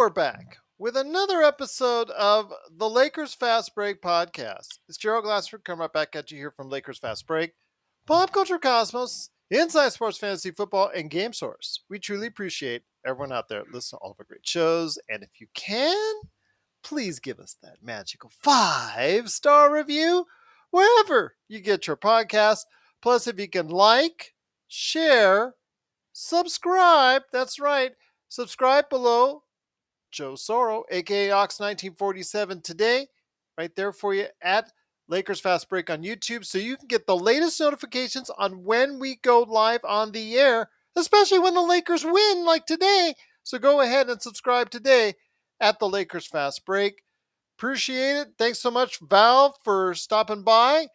we're back with another episode of the Lakers Fast Break podcast. It's Gerald Glassford coming right back at you here from Lakers Fast Break, Pop Culture Cosmos, Inside Sports Fantasy Football, and Game Source. We truly appreciate everyone out there listening to all of our great shows. And if you can, please give us that magical 5-star review wherever you get your podcast. Plus, if you can like, share, subscribe, that's right, subscribe below Joe Soro, aka Ox1947 today, right there for you at Lakers Fast Break on YouTube, so you can get the latest notifications on when we go live on the air, especially when the Lakers win like today. So go ahead and subscribe today at the Lakers Fast Break. Appreciate it. Thanks so much, Valve, for stopping by.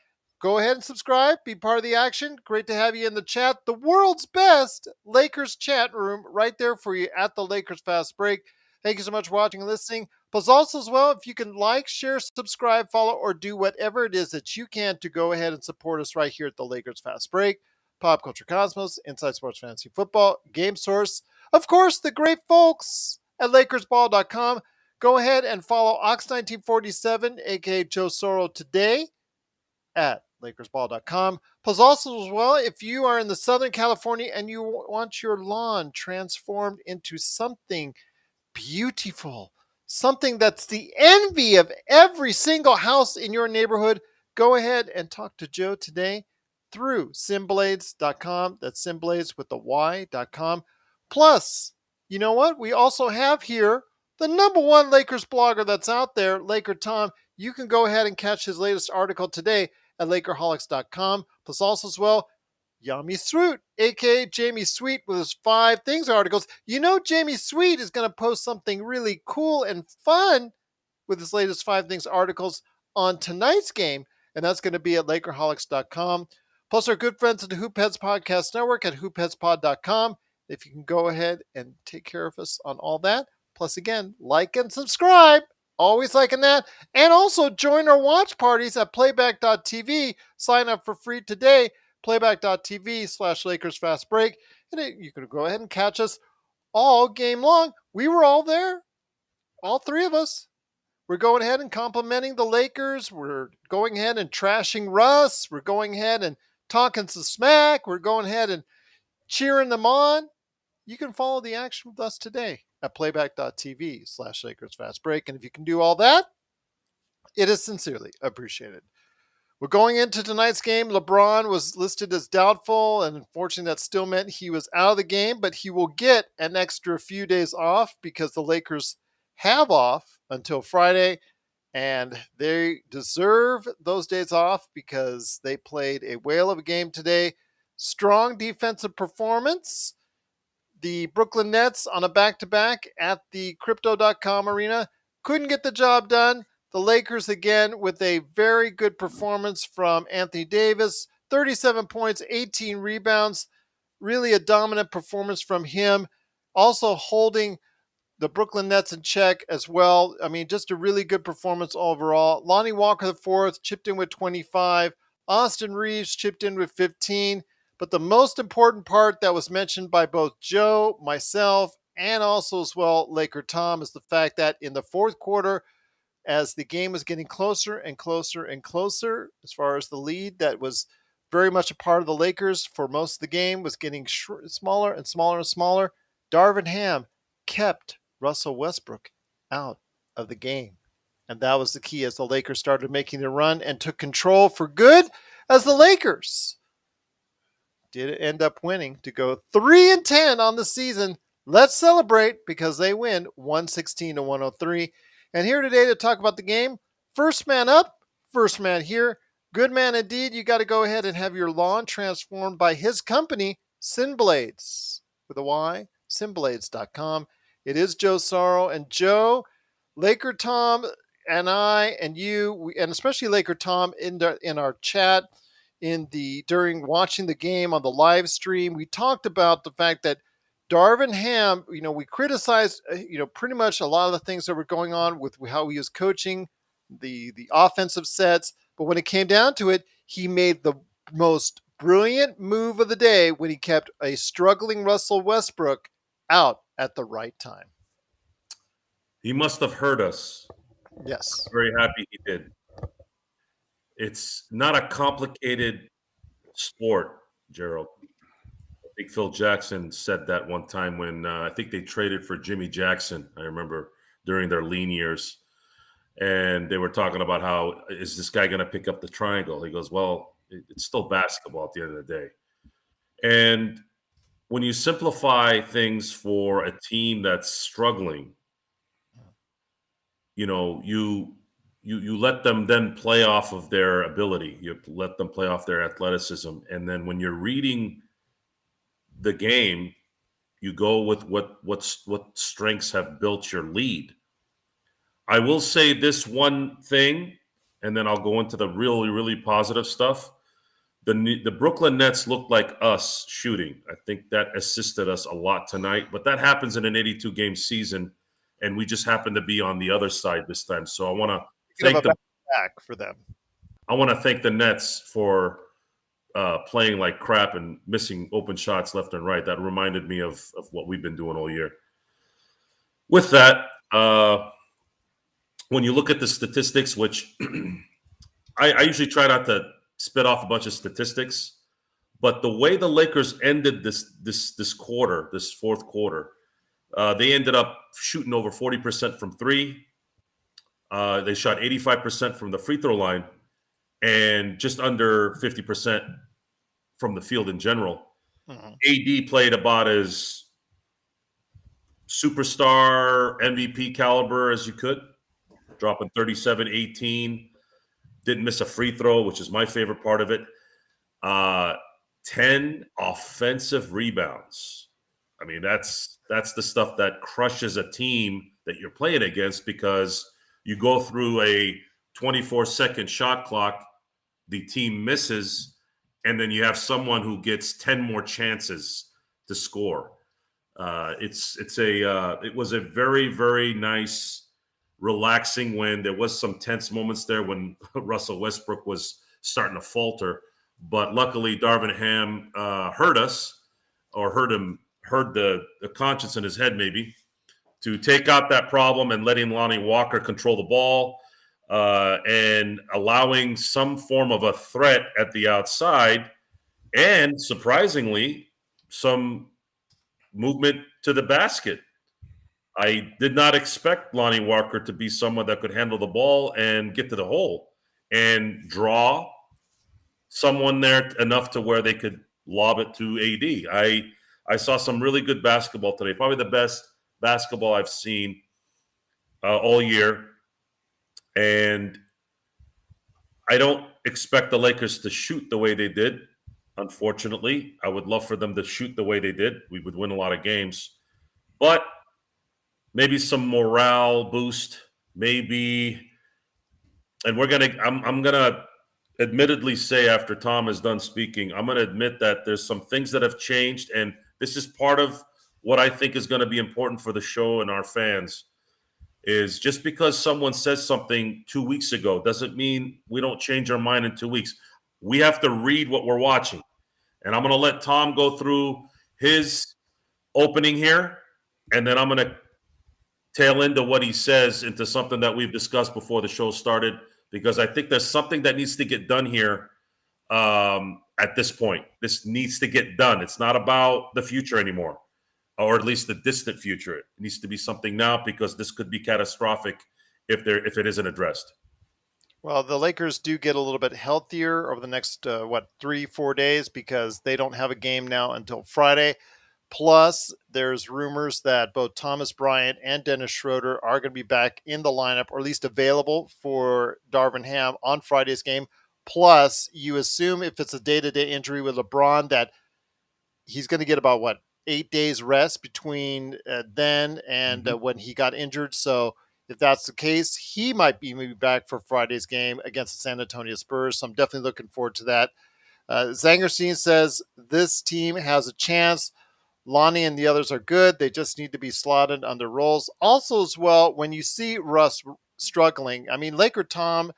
Go ahead and subscribe. Be part of the action. Great to have you in the chat. The world's best Lakers chat room right there for you at the Lakers Fast Break. Thank you so much for watching and listening. Plus, also as well, if you can like, share, subscribe, follow, or do whatever it is that you can to go ahead and support us right here at the Lakers Fast Break, Pop Culture Cosmos, Inside Sports Fantasy Football, Game Source, of course, the great folks at LakersBall.com. Go ahead and follow Ox1947, aka Joe Soro, today at LakersBall.com. Plus, also as well, if you are in the Southern California and you want your lawn transformed into something beautiful, something that's the envy of every single house in your neighborhood, go ahead and talk to Joe today through simblades.com. That's simblades with the Y.com. Plus, you know what? We also have here the number one Lakers blogger that's out there, LakerTom. You can go ahead and catch his latest article today at Lakerholics.com. Plus, also as well, Yummy Sweet, aka Jamie Sweet, with his 5 Things articles. You know, Jamie Sweet is going to post something really cool and fun with his latest 5 Things articles on tonight's game, and that's going to be at Lakerholics.com. Plus, our good friends at the Hoopheads Podcast Network at hoopheadspod.com. If you can go ahead and take care of us on all that. Plus, again, like and subscribe. Always liking that. And also join our watch parties at playback.tv. Sign up for free today. Playback.tv/Lakers Fast Break. And you can go ahead and catch us all game long. We were all there. All 3 of us. We're going ahead and complimenting the Lakers. We're going ahead and trashing Russ. We're going ahead and talking some smack. We're going ahead and cheering them on. You can follow the action with us today at playback.tv/Lakers Fast Break. And if you can do all that, it is sincerely appreciated. We're going into tonight's game. LeBron was listed as doubtful, and unfortunately that still meant he was out of the game, but he will get an extra few days off because the Lakers have off until Friday, and they deserve those days off because they played a whale of a game today. Strong defensive performance. The Brooklyn Nets on a back-to-back at the Crypto.com arena couldn't get the job done. The Lakers again with a very good performance from Anthony Davis. 37 points, 18 rebounds. Really a dominant performance from him. Also holding the Brooklyn Nets in check as well. I mean, just a really good performance overall. Lonnie Walker IV chipped in with 25. Austin Reeves chipped in with 15. But the most important part that was mentioned by both Joe, myself, and also as well LakerTom is the fact that in the fourth quarter, as the game was getting closer and closer and closer, as far as the lead that was very much a part of the Lakers for most of the game was getting smaller and smaller and smaller, Darvin Ham kept Russell Westbrook out of the game. And that was the key as the Lakers started making their run and took control for good, as the Lakers did end up winning to go 3-10 on the season. Let's celebrate because they win 116-103. And here today to talk about the game, first man up, first man here. Good man indeed. You got to go ahead and have your lawn transformed by his company, Sinblades, with a Y, simblades.com. It is Joe Soro. And Joe, LakerTom, and I, and you, and especially LakerTom in our chat, during watching the game on the live stream, we talked about the fact that Darvin Ham, we criticized, pretty much a lot of the things that were going on with how he was coaching the offensive sets. But when it came down to it, he made the most brilliant move of the day when he kept a struggling Russell Westbrook out at the right time. He must have heard us. Yes. Very happy he did. It's not a complicated sport, Gerald. I think Phil Jackson said that one time when I think they traded for Jimmy Jackson. I remember during their lean years, and they were talking about how is this guy going to pick up the triangle? He goes, "Well, it's still basketball at the end of the day." And when you simplify things for a team that's struggling, you let them then play off of their ability. You let them play off their athleticism, and then when you're reading the game, you go with what strengths have built your lead. I will say this one thing, and then I'll go into the really really positive stuff. The Brooklyn Nets looked like us shooting. I think that assisted us a lot tonight, but that happens in an 82 game season, and we just happen to be on the other side this time. So I want to Thinking of thank a the back for them. I want to thank the Nets for playing like crap and missing open shots left and right. That reminded me of what we've been doing all year. With that, when you look at the statistics, which I usually try not to spit off a bunch of statistics, but the way the Lakers ended this quarter, this fourth quarter, they ended up shooting over 40% from three. They shot 85% from the free throw line and just under 50% from the field in general. Mhm. AD played about as superstar MVP caliber as you could, dropping 37, 18. Didn't miss a free throw, which is my favorite part of it. Uh, 10 offensive rebounds. I mean, that's the stuff that crushes a team that you're playing against because you go through a 24-second shot clock, the team misses, and then you have someone who gets 10 more chances to score. It was a very very nice, relaxing win. There was some tense moments there when Russell Westbrook was starting to falter, but luckily Darvin Ham heard us, or heard the conscience in his head maybe to take out that problem and letting Lonnie Walker control the ball and allowing some form of a threat at the outside, and surprisingly some movement to the basket. I did not expect Lonnie Walker to be someone that could handle the ball and get to the hole and draw someone there enough to where they could lob it to AD. I saw some really good basketball today. Probably the best basketball I've seen all year. And I don't expect the Lakers to shoot the way they did. Unfortunately, I would love for them to shoot the way they did. We would win a lot of games. But maybe some morale boost, maybe. And I'm gonna admittedly say, after Tom is done speaking, I'm gonna admit that there's some things that have changed, and this is part of what I think is going to be important for the show and our fans. Is just because someone says something 2 weeks ago doesn't mean we don't change our mind in 2 weeks. We have to read what we're watching. And I'm going to let Tom go through his opening here, and then I'm going to tail into what he says into something that we've discussed before the show started, because I think there's something that needs to get done here at this point. This needs to get done. It's not about the future anymore, or at least the distant future. It needs to be something now because this could be catastrophic if it isn't addressed. Well, the Lakers do get a little bit healthier over the next 3-4 days because they don't have a game now until Friday. Plus, there's rumors that both Thomas Bryant and Dennis Schroeder are going to be back in the lineup, or at least available for Darvin Ham on Friday's game. Plus, you assume if it's a day-to-day injury with LeBron that he's going to get about 8 days rest between then and Mm-hmm. when he got injured. So if that's the case, he might be maybe back for Friday's game against the San Antonio Spurs. So I'm definitely looking forward to that. Zangerstein says this team has a chance. Lonnie and the others are good. They just need to be slotted on their roles. Also, as well, when you see Russ struggling, I mean, LakerTom,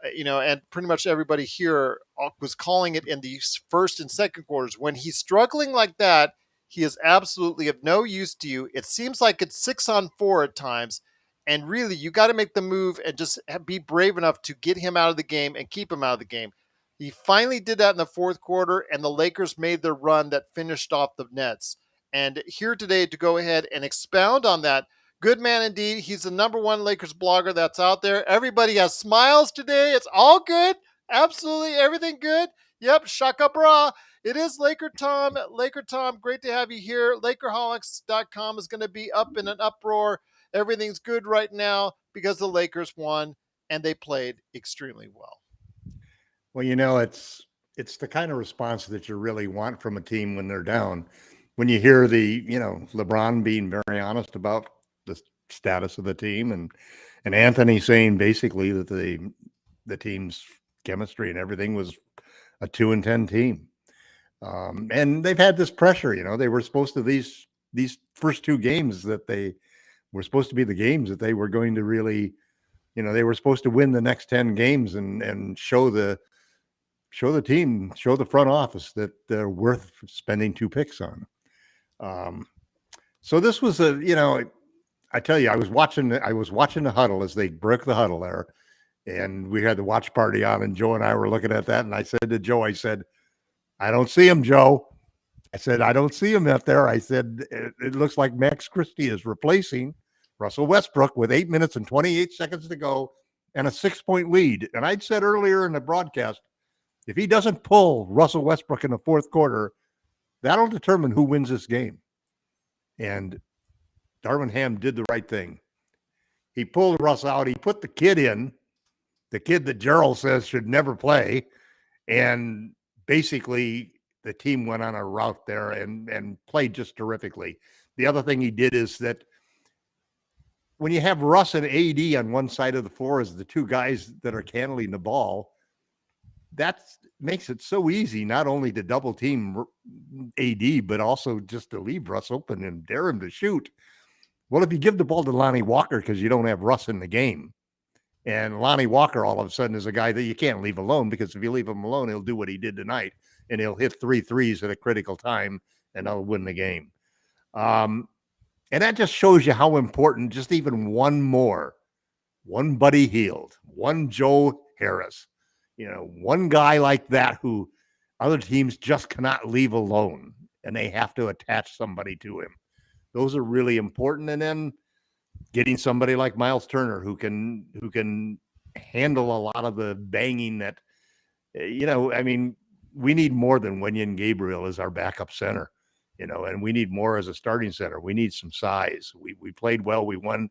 and pretty much everybody here was calling it in the first and second quarters. When he's struggling like that, he is absolutely of no use to you. It seems like it's 6-on-4 at times, And really, you got to make the move and just be brave enough to get him out of the game and keep him out of the game. He finally did that in the fourth quarter, and the Lakers made their run that finished off the Nets. And here today to go ahead and expound on that. Good man indeed. He's the number one Lakers blogger that's out there. Everybody has smiles today. It's all good. Absolutely everything good. Yep, shaka bra. It is LakerTom. LakerTom, great to have you here. Lakerholics.com is going to be up in an uproar. Everything's good right now because the Lakers won and they played extremely well. Well, it's the kind of response that you really want from a team when they're down. When you hear LeBron being very honest about the status of the team, and Anthony saying basically that the team's chemistry and everything was a 2-10 team. And they've had this pressure, they were supposed to these first two games that they were supposed to be the games that they were going to really, they were supposed to win the next 10 games and show the team, show the front office that they're worth spending 2 picks on. So this was I tell you, I was watching the huddle as they broke the huddle there, and we had the watch party on, and Joe and I were looking at that, and I said to Joe, I don't see him, Joe. I said, I don't see him out there. I said, it looks like Max Christie is replacing Russell Westbrook with 8 minutes and 28 seconds to go and a 6-point lead. And I'd said earlier in the broadcast, if he doesn't pull Russell Westbrook in the fourth quarter, that'll determine who wins this game. And Darvin Ham did the right thing. He pulled Russ out. He put the kid in, the kid that Gerald says should never play. And basically, the team went on a route there and played just terrifically. The other thing he did is that when you have Russ and AD on one side of the floor as the two guys that are handling the ball, that makes it so easy not only to double team AD, but also just to leave Russ open and dare him to shoot. Well, if you give the ball to Lonnie Walker because you don't have Russ in the game, and Lonnie Walker all of a sudden is a guy that you can't leave alone, because if you leave him alone, he'll do what he did tonight, and he'll hit 3 threes at a critical time, and they'll win the game. And that just shows you how important just even one Buddy Hield, one Joe Harris, one guy like that who other teams just cannot leave alone, and they have to attach somebody to him. Those are really important. And then getting somebody like Miles Turner who can handle a lot of the banging that, we need more than Wenyen Gabriel as our backup center, and we need more as a starting center. We need some size. We played well. We won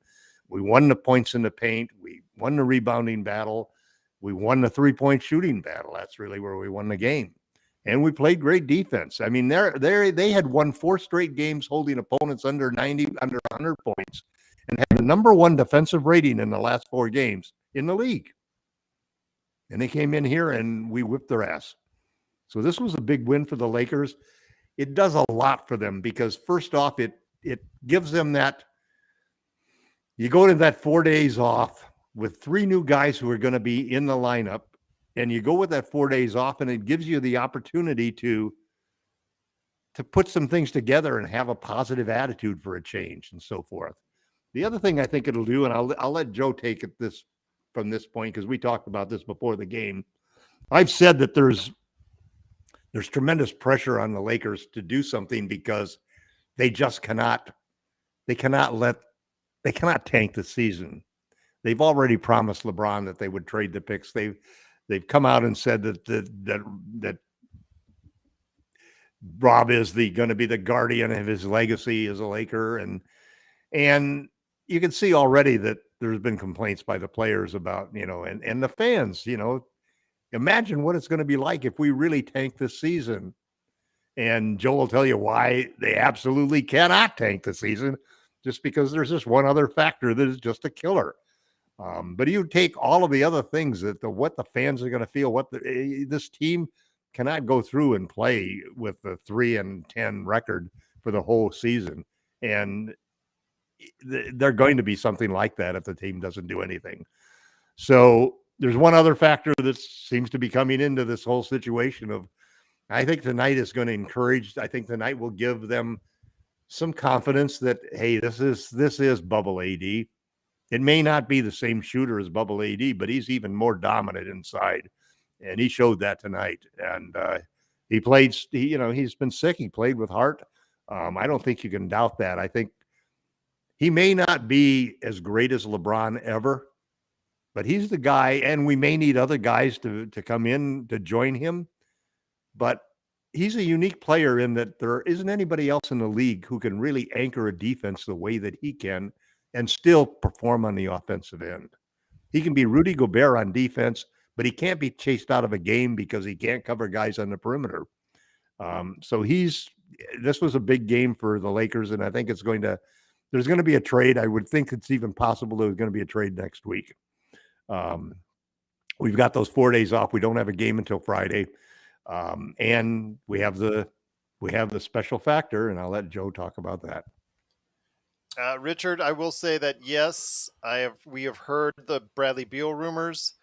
the points in the paint. We won the rebounding battle. We won the 3-point shooting battle. That's really where we won the game. And we played great defense. I mean, they had won 4 straight games holding opponents under 100 points, and had the number 1 defensive rating in the last 4 games in the league. And they came in here and we whipped their ass. So this was a big win for the Lakers. It does a lot for them because first off, it gives them that, you go to that 4 days off with 3 new guys who are going to be in the lineup, and you go with that 4 days off, and it gives you the opportunity to put some things together and have a positive attitude for a change and so forth. The other thing I think it'll do, and I'll let Joe take it from this point, because we talked about this before the game. I've said that there's tremendous pressure on the Lakers to do something because they just cannot tank the season. They've already promised LeBron that they would trade the picks. They've come out and said that Rob is going to be the guardian of his legacy as a Laker, and you can see already that there's been complaints by the players about, and the fans, imagine what it's going to be like if we really tank this season. And Joe will tell you why they absolutely cannot tank the season, just because there's this one other factor that is just a killer. But you take all of the other things what the fans are going to feel, this team cannot go through and play with the 3-10 record for the whole season. And they're going to be something like that if the team doesn't do anything. So there's one other factor that seems to be coming into this whole situation of, I think tonight is going to encourage, I think tonight will give them some confidence that, hey, this is bubble AD. It may not be the same shooter as Bubble AD, but he's even more dominant inside. And he showed that tonight. And he played, he's been sick. He played with heart. I don't think you can doubt that. I think he may not be as great as LeBron ever, but he's the guy, and we may need other guys to come in to join him. But he's a unique player in that there isn't anybody else in the league who can really anchor a defense the way that he can and still perform on the offensive end. He can be Rudy Gobert on defense, but he can't be chased out of a game because he can't cover guys on the perimeter. So this was a big game for the Lakers, and I think there's going to be a trade. I would think it's even possible there's going to be a trade next week. We've got those 4 days off. We don't have a game until Friday. And we have the special factor, and I'll let Joe talk about that. Richard, I will say that yes, we have heard the Bradley Beal rumors.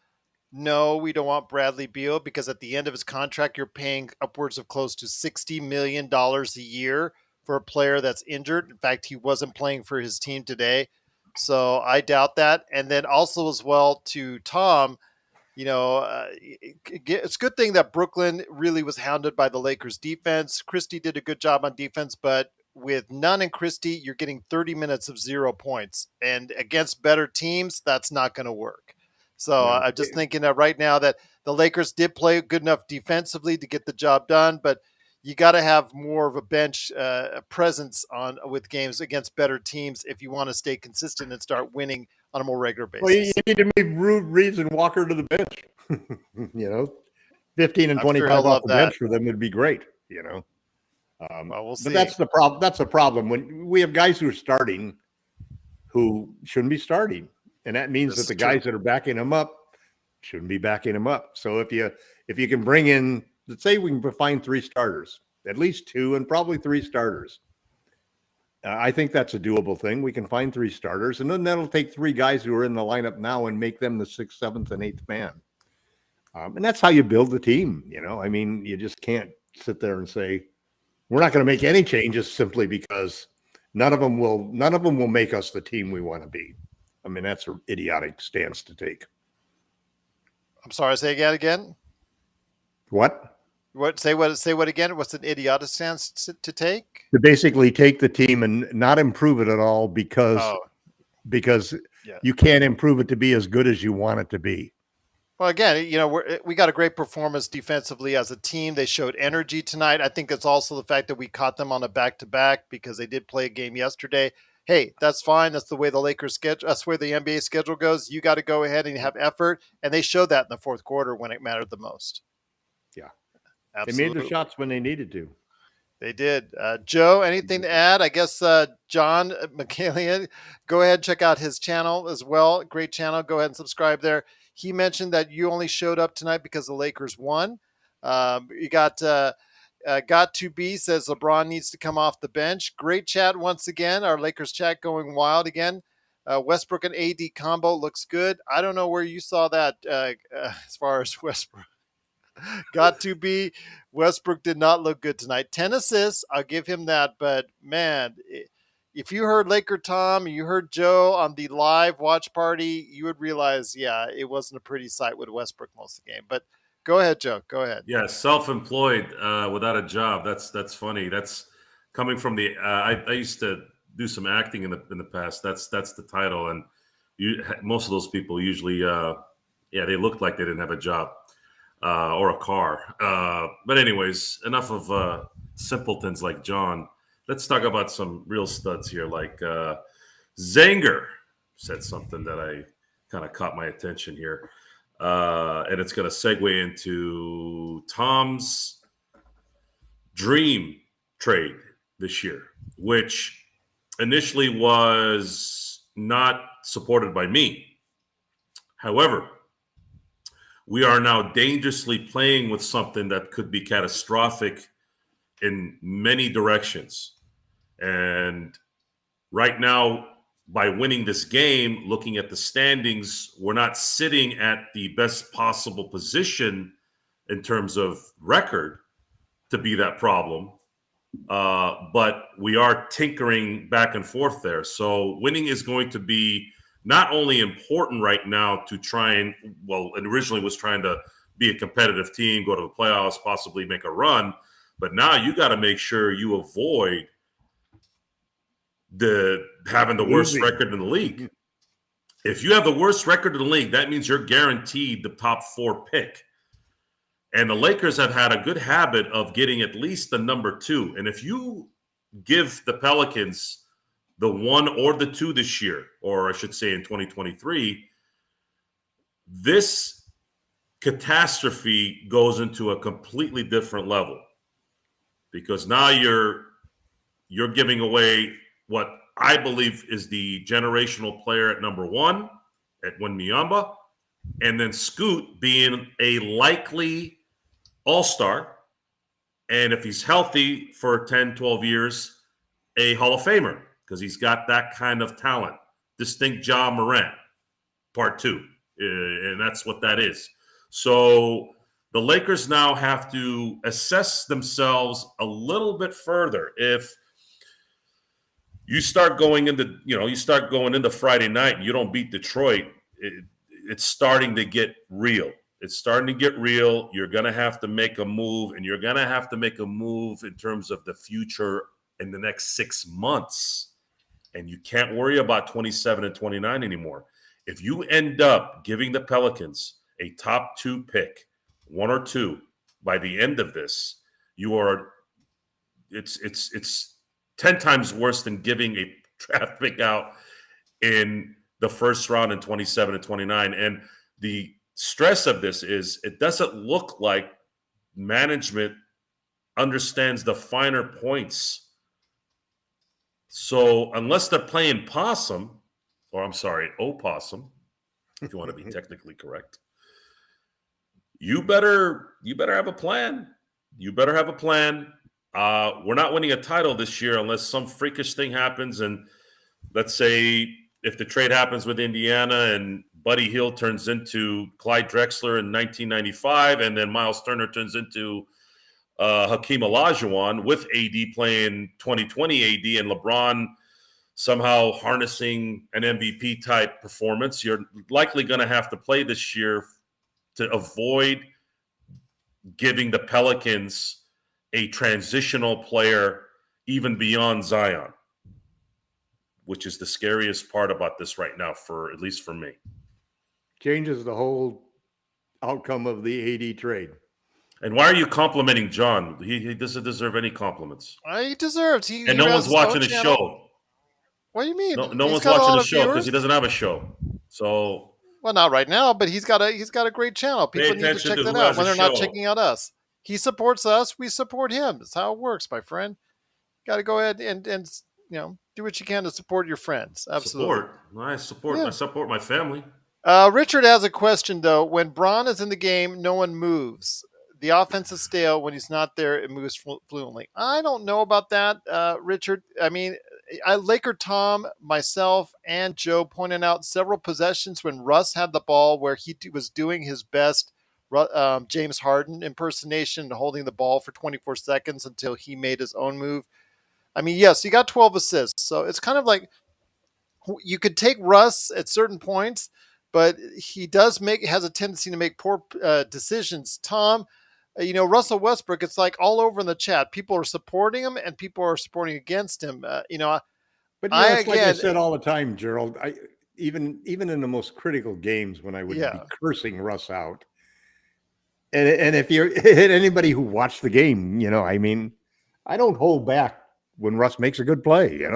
No, we don't want Bradley Beal because at the end of his contract, you're paying upwards of close to $60 million a year for a player that's injured. In fact, he wasn't playing for his team today. So I doubt that. And then also as well to Tom, it's a good thing that Brooklyn really was hounded by the Lakers defense. Christie did a good job on defense, but with Nunn and Christie, you're getting 30 minutes of 0 points. And against better teams, that's not going to work. So I'm just thinking that right now that the Lakers did play good enough defensively to get the job done, but you got to have more of a bench presence with games against better teams if you want to stay consistent and start winning on a more regular basis. Well, you need to move Reeves and Walker to the bench. 15 and 25 off the bench for them would be great. We'll see. But that's the problem. That's the problem when we have guys who are starting who shouldn't be starting, and that means that the guys that are backing them up shouldn't be backing them up. So if you can bring in, let's say we can find 3 starters, at least 2 and probably 3 starters. I think that's a doable thing. We can find 3 starters, and then that'll take 3 guys who are in the lineup now and make them the 6th, 7th, and 8th man. And that's how you build the team. You just can't sit there and say, we're not going to make any changes simply because none of them will make us the team we want to be. That's an idiotic stance to take. I'm sorry, say that again. What? Say what again? What's an idiotic stance to take? To basically take the team and not improve it at all because you can't improve it to be as good as you want it to be. Well, again, we got a great performance defensively as a team. They showed energy tonight. I think it's also the fact that we caught them on a back-to-back because they did play a game yesterday. Hey, that's fine. That's the way the Lakers schedule. That's where the NBA schedule goes. You got to go ahead and have effort, and they showed that in the fourth quarter when it mattered the most. Yeah, absolutely. They made their shots when they needed to. They did. Joe, anything to add? I guess John McCallion, go ahead and check out his channel as well. Great channel. Go ahead and subscribe there. He mentioned that you only showed up tonight because the Lakers won. You got to be says LeBron needs to come off the bench. Great chat once again. Our Lakers chat going wild again. Westbrook and AD combo looks good. I don't know where you saw that as far as Westbrook. Got to be. Westbrook did not look good tonight. 10 assists. I'll give him that. But, man, if you heard LakerTom, you heard Joe on the live watch party, you would realize, it wasn't a pretty sight with Westbrook most of the game. But go ahead, Joe. Go ahead. Yeah, self-employed without a job. That's funny. That's coming from the I used to do some acting in the past. That's the title. And most of those people usually, they looked like they didn't have a job. Or a car. But anyways, enough of simpletons like John. Let's talk about some real studs here. Like Zanger said something that I kind of caught my attention here. And it's going to segue into Tom's dream trade this year, which initially was not supported by me. However, we are now dangerously playing with something that could be catastrophic in many directions. And right now, by winning this game, looking at the standings, we're not sitting at the best possible position in terms of record to be that problem. But we are tinkering back and forth there. So winning is going to be not only important right now to try and, well, it originally was trying to be a competitive team, go to the playoffs, possibly make a run, but now you got to make sure you avoid having the worst record in the league. If you have the worst record in the league, that means you're guaranteed the top 4 pick. And the Lakers have had a good habit of getting at least the number 2. And if you give the Pelicans the 1 or the 2 this year, or I should say in 2023, this catastrophe goes into a completely different level, because now you're giving away what I believe is the generational player at number 1 at Wembanyama, and then Scoot being a likely all-star, and if he's healthy for 10, 12 years, a Hall of Famer, because he's got that kind of talent. Distinct Ja Morant, part 2, and that's what that is. So the Lakers now have to assess themselves a little bit further. If you start going into Friday night and you don't beat Detroit, it's starting to get real. It's starting to get real. You're going to have to make a move, and you're going to have to make a move in terms of the future in the next 6 months. And you can't worry about 27 and 29 anymore. If you end up giving the Pelicans a top 2 pick, 1 or 2, by the end of this, it's 10 times worse than giving a draft pick out in the first round in 27 and 29. And the stress of this is it doesn't look like management understands the finer points. So unless they're playing opossum, if you want to be technically correct, you better have a plan. You better have a plan. We're not winning a title this year unless some freakish thing happens. And let's say if the trade happens with Indiana and Buddy Hield turns into Clyde Drexler in 1995, and then Miles Turner turns into Hakeem Olajuwon with AD playing 2020 AD and LeBron somehow harnessing an MVP type performance, you're likely going to have to play this year to avoid giving the Pelicans a transitional player even beyond Zion, which is the scariest part about this right now, at least for me. Changes the whole outcome of the AD trade. And why are you complimenting John? He doesn't deserve any compliments. He deserves. And no one's watching the show. What do you mean? No one's watching the show because he doesn't have a show. So, well, not right now, but he's got a great channel. People need to check that out when they're not checking out us. He supports us. We support him. That's how it works, my friend. Got to go ahead and do what you can to support your friends. Absolutely. I support my family. Richard has a question though. When Braun is in the game, no one moves. The offense is stale. When he's not there, it moves fluently. I don't know about that, Richard. I mean, LakerTom, myself, and Joe pointed out several possessions when Russ had the ball where he was doing his best James Harden impersonation, holding the ball for 24 seconds until he made his own move. I mean, yes, he got 12 assists. So it's kind of like you could take Russ at certain points, but he has a tendency to make poor decisions. Tom, Russell Westbrook, it's like all over in the chat. People are supporting him and people are supporting against him. But like I said all the time, Gerald, even in the most critical games when I would be cursing Russ out. And if you're anybody who watched the game, I don't hold back when Russ makes a good play,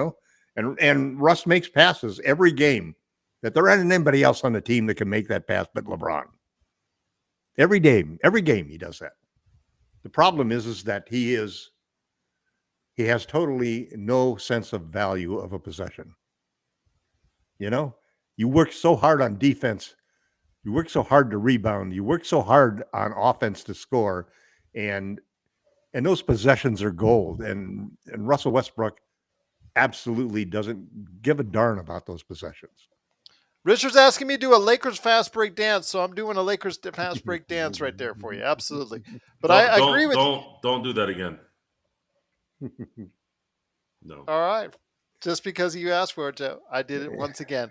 and Russ makes passes every game that there isn't anybody else on the team that can make that pass but LeBron. Every game he does that. The problem is that he has totally no sense of value of a possession. You work so hard on defense. You work so hard to rebound. You work so hard on offense to score, and those possessions are gold. And Russell Westbrook absolutely doesn't give a darn about those possessions. Richard's asking me to do a Lakers fast break dance, so I'm doing a Lakers fast break dance right there for you. Absolutely. But I agree with you. Don't do that again. No. All right. Just because you asked for it, Joe, I did it once again.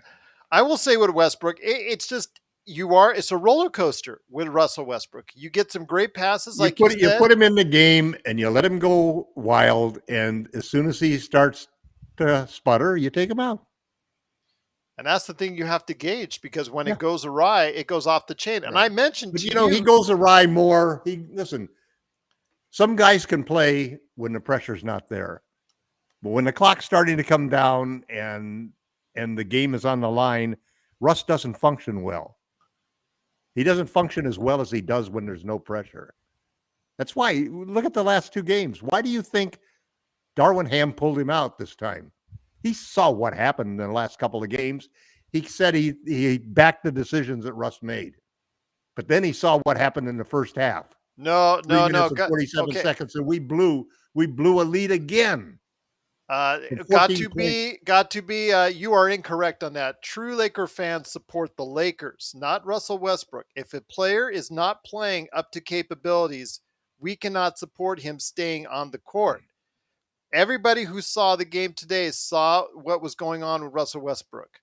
I will say with Westbrook, it's just it's a roller coaster with Russell Westbrook. You get some great passes, like you You said, put him in the game and you let him go wild, and as soon as he starts to sputter, you take him out. and that's the thing you have to gauge, because when Yeah. it goes awry, it goes off the chain. And Right. I mentioned But to you know, he you, goes awry more. Listen, some guys can play when the pressure's not there. But when the clock's starting to come down and the game is on the line, Russ doesn't function well. He doesn't function as well as he does when there's no pressure. That's why, look at the last two games. Why do you think Darwin Ham pulled him out this time? He saw what happened in the last couple of games. He said he backed the decisions that Russ made. But then he saw what happened in the first half. no, 3 no, no, minutes and 47 okay. seconds, and we blew a lead again. Got 14 to points. be. You are incorrect on that. True Laker fans support the Lakers, not Russell Westbrook. If a player is not playing up to capabilities, we cannot support him staying on the court. Everybody who saw the game today saw what was going on with Russell Westbrook.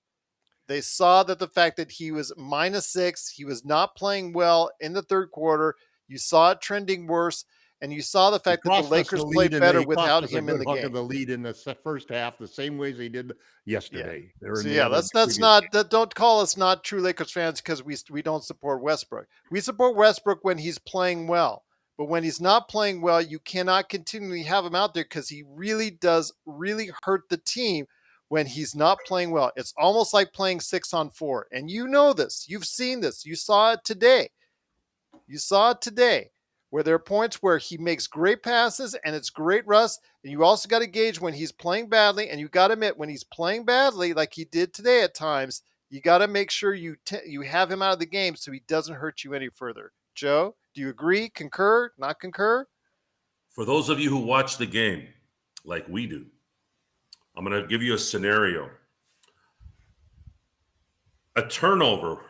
They saw that the fact that he was -6, he was not playing well in the third quarter. You saw it trending worse, and you saw the He fact that the cost us the Lakers lead, played and better he cost without us a him in good the hunk of game. the lead in the first half, the same ways he did Yeah. yesterday. They're in So the yeah, other that's previous not that. Don't call us not true Lakers fans because we don't support Westbrook. We support Westbrook when he's playing well, but when he's not playing well, you cannot continually have him out there, because he really does really hurt the team when he's not playing well. It's almost like playing 6-on-4, and you know this. You've seen this. You saw it today. You saw it today, where there are points where he makes great passes and it's great Russ. And you also got to gauge when he's playing badly. And you got to admit, when he's playing badly, like he did today at times, you got to make sure you have him out of the game so he doesn't hurt you any further. Joe, do you agree, concur, not concur? For those of you who watch the game like we do, I'm going to give you a scenario. A turnover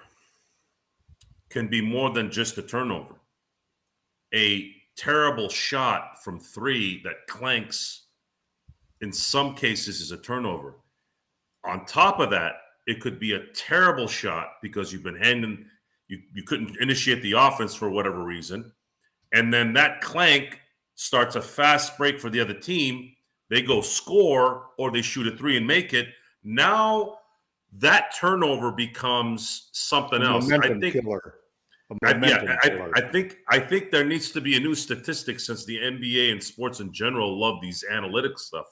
can be more than just a turnover. A terrible shot from three that clanks, in some cases, is a turnover. On top of that, it could be a terrible shot because you've been handing, you couldn't initiate the offense for whatever reason. And then that clank starts a fast break for the other team. They go score, or they shoot a three and make it. Now that turnover becomes something else. momentum killer. I think there needs to be a new statistic, since the NBA and sports in general love these analytics stuff.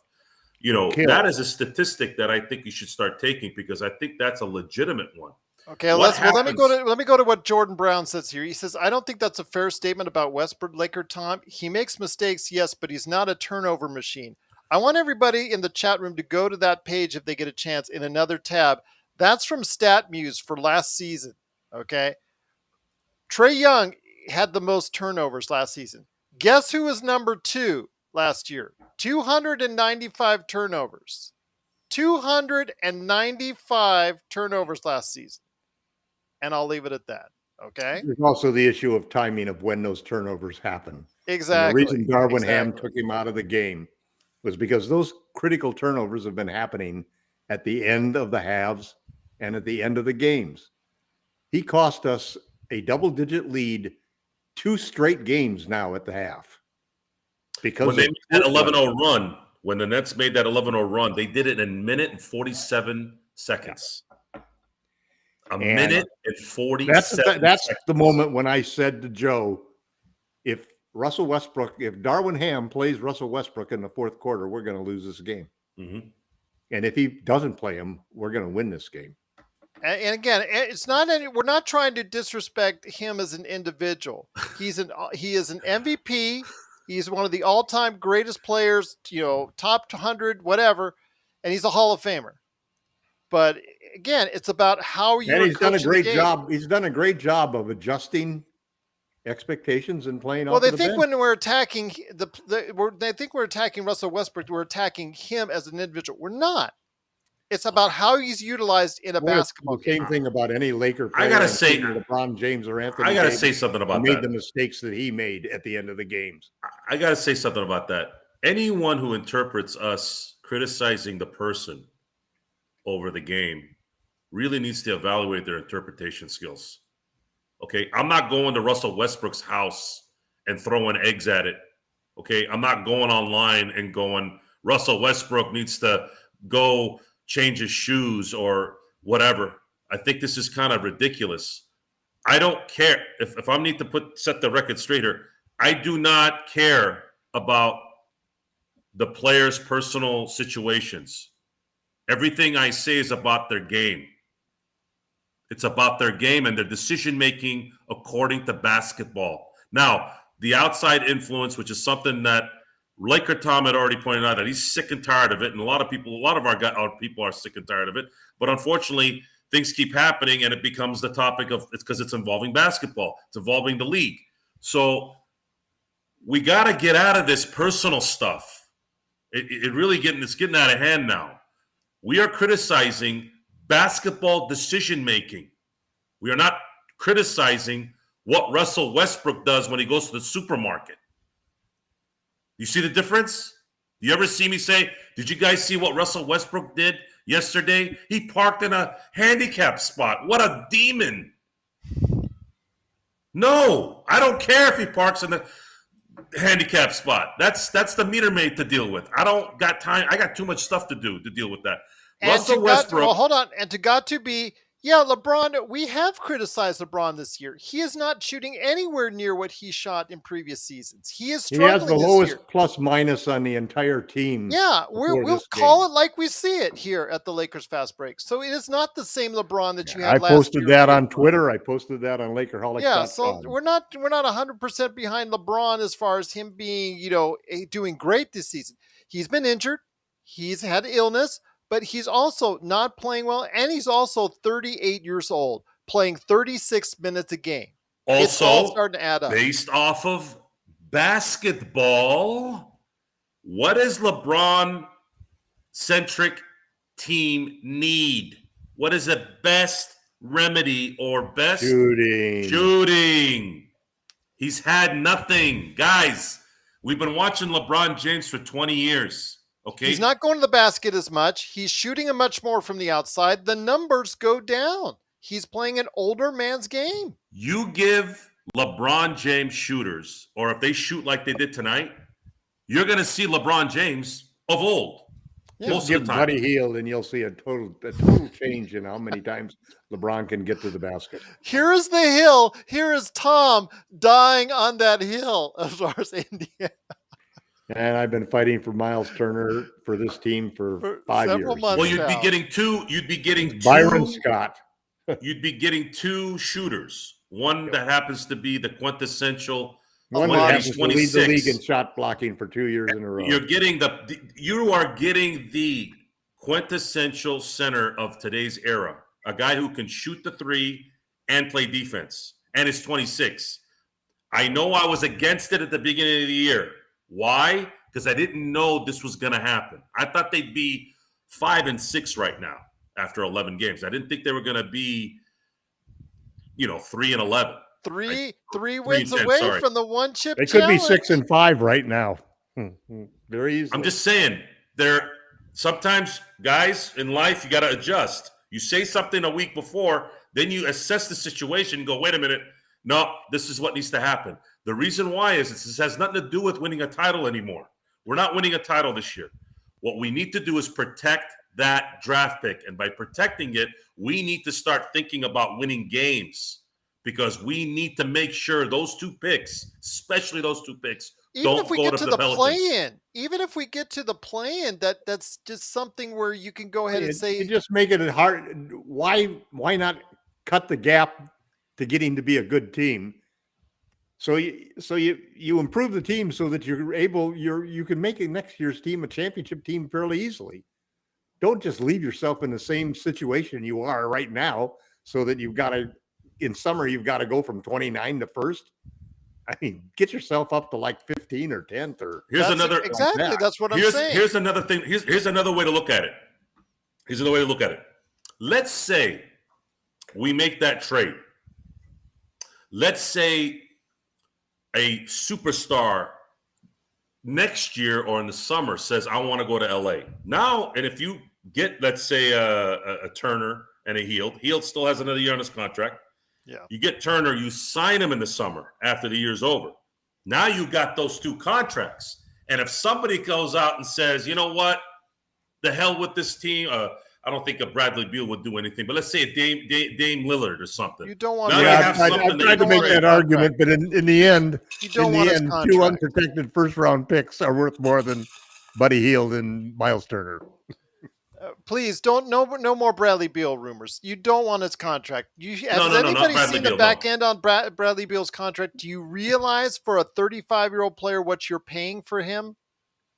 You know, that is a statistic that I think you should start taking, because I think that's a legitimate one. Okay, let me go to what Jordan Brown says here. He says, I don't think that's a fair statement about Westbrook, LakerTom. He makes mistakes, yes, but he's not a turnover machine. I want everybody in the chat room to go to that page if they get a chance in another tab. That's from StatMuse for last season. Okay. Trae Young had the most turnovers last season. Guess who was number 2 last year? 295 turnovers. 295 turnovers last season. And I'll leave it at that. Okay. There's also the issue of timing of when those turnovers happen. Exactly. And the reason Darwin Ham took him out of the game was because those critical turnovers have been happening at the end of the halves and at the end of the games. He cost us a double-digit lead 2 straight games now at the half. Because when they made that 11-0 run, when the Nets made that 11-0 run, they did it in a minute and 47 seconds. A minute and 47 That's the moment when I said to Joe, if Darwin Ham plays Russell Westbrook in the fourth quarter, we're going to lose this game. Mm-hmm. And if he doesn't play him, we're going to win this game. And again, it's not we're not trying to disrespect him as an individual. He is an MVP. He's one of the all-time greatest players, top 100, whatever, and he's a Hall of Famer. But again, it's about how you're. And he's done a great job. He's done a great job of adjusting expectations and playing. Well, they think when we're attacking they think we're attacking Russell Westbrook, we're attacking him as an individual. We're not. It's about how he's utilized in a basketball game. Same thing about any Laker player. I gotta say, LeBron James or Anthony. I gotta say something about that. Made the mistakes that he made at the end of the games. I gotta say something about that. Anyone who interprets us criticizing the person over the game really needs to evaluate their interpretation skills. Okay, I'm not going to Russell Westbrook's house and throwing eggs at it. Okay, I'm not going online and going, Russell Westbrook needs to go change his shoes or whatever. I think this is kind of ridiculous. I don't care if I need to set the record straight here. I do not care about the players' personal situations. Everything I say is about their game. It's about their game and their decision making according to basketball. Now, the outside influence, which is something that LakerTom had already pointed out, that he's sick and tired of it, and a lot of our people are sick and tired of it. But unfortunately, things keep happening, and it becomes the topic of it's because it's involving basketball. It's involving the league. So we got to get out of this personal stuff. It's getting out of hand now. We are criticizing basketball decision making. We are not criticizing what Russell Westbrook does when he goes to the supermarket. You see the difference? You ever see me say, did you guys see what Russell Westbrook did yesterday? He parked in a handicap spot. What a demon. No, I don't care if he parks in the handicap spot. That's the meter maid to deal with. I don't got time. I got too much stuff to deal with that. And Russell Westbrook. Well, hold on. And to got to be, yeah, LeBron, we have criticized LeBron this year. He is not shooting anywhere near what he shot in previous seasons. He is He struggling has the this lowest year. plus minus on the entire team. Yeah, before we'll this call game. it like we see it here at the Lakers Fast Break. So it is not the same LeBron that you had I last posted year. that on Twitter. I posted that on Lakerholics.com. Yeah, so we're not 100% behind LeBron as far as him being, doing great this season. He's been injured, he's had illness, but he's also not playing well, and he's also 38 years old, playing 36 minutes a game. It's all Also, starting to add up. based off of basketball, what does LeBron-centric team need? What is the best remedy or best shooting? He's had nothing. Guys, we've been watching LeBron James for 20 years. Okay. He's not going to the basket as much. He's shooting it much more from the outside. The numbers go down. He's playing an older man's game. You give LeBron James shooters, or if they shoot like they did tonight, you're going to see LeBron James of old. Yeah, most give of the time. Buddy Hield, and you'll see a total change in how many times LeBron can get to the basket. Here is the hill. Here is Tom dying on that hill as far as Indiana. And I've been fighting for Miles Turner for this team for 5 several years. months. Well, you'd be getting two. Byron Scott. You'd be getting two shooters. One that happens to be the quintessential. One when that he's happens to lead the 26. league in shot blocking for 2 years in a row. You are getting the quintessential center of today's era. A guy who can shoot the three and play defense, and is 26. I know I was against it at the beginning of the year. Why? Because I didn't know this was going to happen. I thought they'd be 5-6 right now after 11 games. I didn't think they were going to be, 3-11. Three wins away from the one chip. They could be 6-5 right now. Very easy. I'm just saying, sometimes, guys, in life, you got to adjust. You say something a week before, then you assess the situation and go, wait a minute. No, this is what needs to happen. The reason why is this has nothing to do with winning a title anymore. We're not winning a title this year. What we need to do is protect that draft pick. And by protecting it, we need to start thinking about winning games, because we need to make sure those two picks, especially those two picks, even don't if we go get to to the the Pelicans. play-in, even if we get to the play-in, that's just something where you can go ahead and say, you just make it hard. Why not cut the gap to getting to be a good team? So you improve the team so that you can make next year's team a championship team fairly easily. Don't just leave yourself in the same situation you are right now, so that in summer you've got to go from 29 to first. I mean, get yourself up to like 15 or 10th or. Here's another exactly. Like that. That's what I'm saying. Here's another thing. Here's another way to look at it. Let's say we make that trade. Let's say a superstar next year or in the summer says, I want to go to LA. Now, and if you get, let's say, a Turner and a Hield. Hield still has another year on his contract. Yeah. You get Turner, you sign him in the summer after the year's over. Now you got those 2 contracts. And if somebody goes out and says, you know what, the hell with this team, I don't think a Bradley Beal would do anything, but let's say a Dame Lillard or something. You don't want. Now they have I something that tried to you make trade. that argument, but in the end, You don't want his 2 contract. unprotected first-round picks are worth more than Buddy Hield and Miles Turner. Please don't no more Bradley Beal rumors. You don't want his contract. Has not anybody Bradley seen Beal, the back end on Bradley Beal's contract? Do you realize for a 35-year-old player what you're paying for him?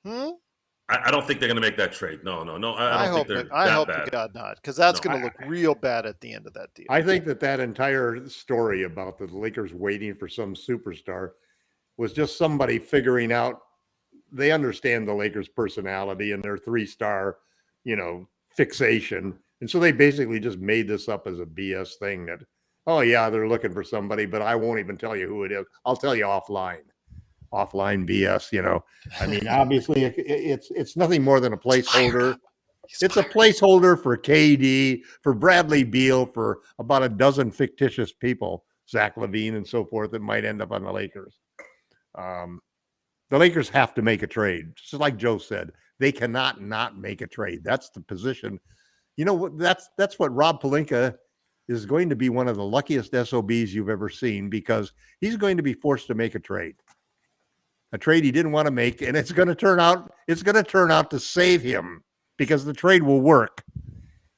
I don't think they're going to make that trade. No. I don't think they're I that hope bad. to God not, because that's going to look real bad at the end of that deal. I think that entire story about the Lakers waiting for some superstar was just somebody figuring out they understand the Lakers' personality and their 3-star, fixation. And so they basically just made this up as a BS thing that, oh yeah, they're looking for somebody, but I won't even tell you who it is. I'll tell you offline BS, I mean, obviously it's nothing more than a placeholder. It's a placeholder for KD, for Bradley Beal, for about a dozen fictitious people, Zach LaVine and so forth, that might end up on the Lakers. The Lakers have to make a trade. Just like Joe said, they cannot not make a trade. That's the position. That's what Rob Pelinka is going to be one of the luckiest SOBs you've ever seen, because he's going to be forced to make a trade he didn't want to make, and it's going to turn out to save him, because the trade will work,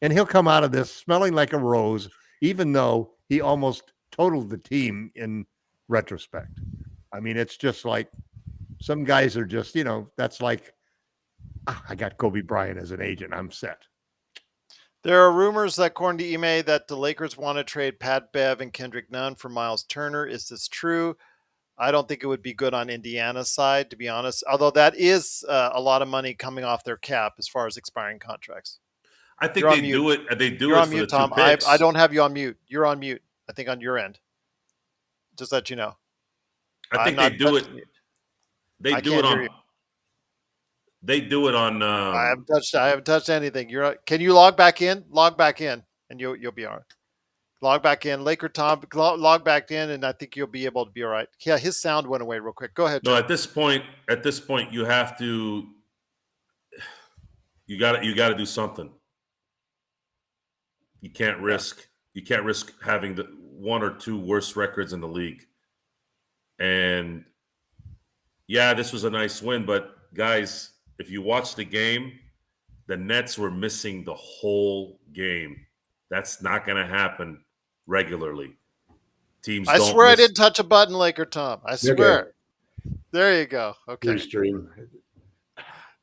and he'll come out of this smelling like a rose, even though he almost totaled the team in retrospect. I mean, it's just like some guys are just, that's like, I got Kobe Bryant as an agent, I'm set. There are rumors that, according to Ime, that the Lakers want to trade Pat Bev and Kendrick Nunn for Miles Turner. Is this true? I don't think it would be good on Indiana's side, to be honest, although that is a lot of money coming off their cap as far as expiring contracts. I think they do it. They do You're it on for mute, the Tom. 2 picks. I don't have you on mute. You're on mute, I think, on your end. Just let you know. I think they do it. They do it on. You. They do it on. I haven't touched anything. Can you log back in? Log back in, and you'll be all right. Log back in, LakerTom. Log back in, and I think you'll be able to be all right. Yeah, his sound went away real quick. Go ahead, Joe. No, at this point, you have to. You got to do something. You can't risk. You can't risk having the 1 or 2 worst records in the league. And yeah, this was a nice win, but guys, if you watch the game, the Nets were missing the whole game. That's not going to happen regularly. Teams. I swear I didn't touch a button, LakerTom. I swear. Okay. There you go. Okay.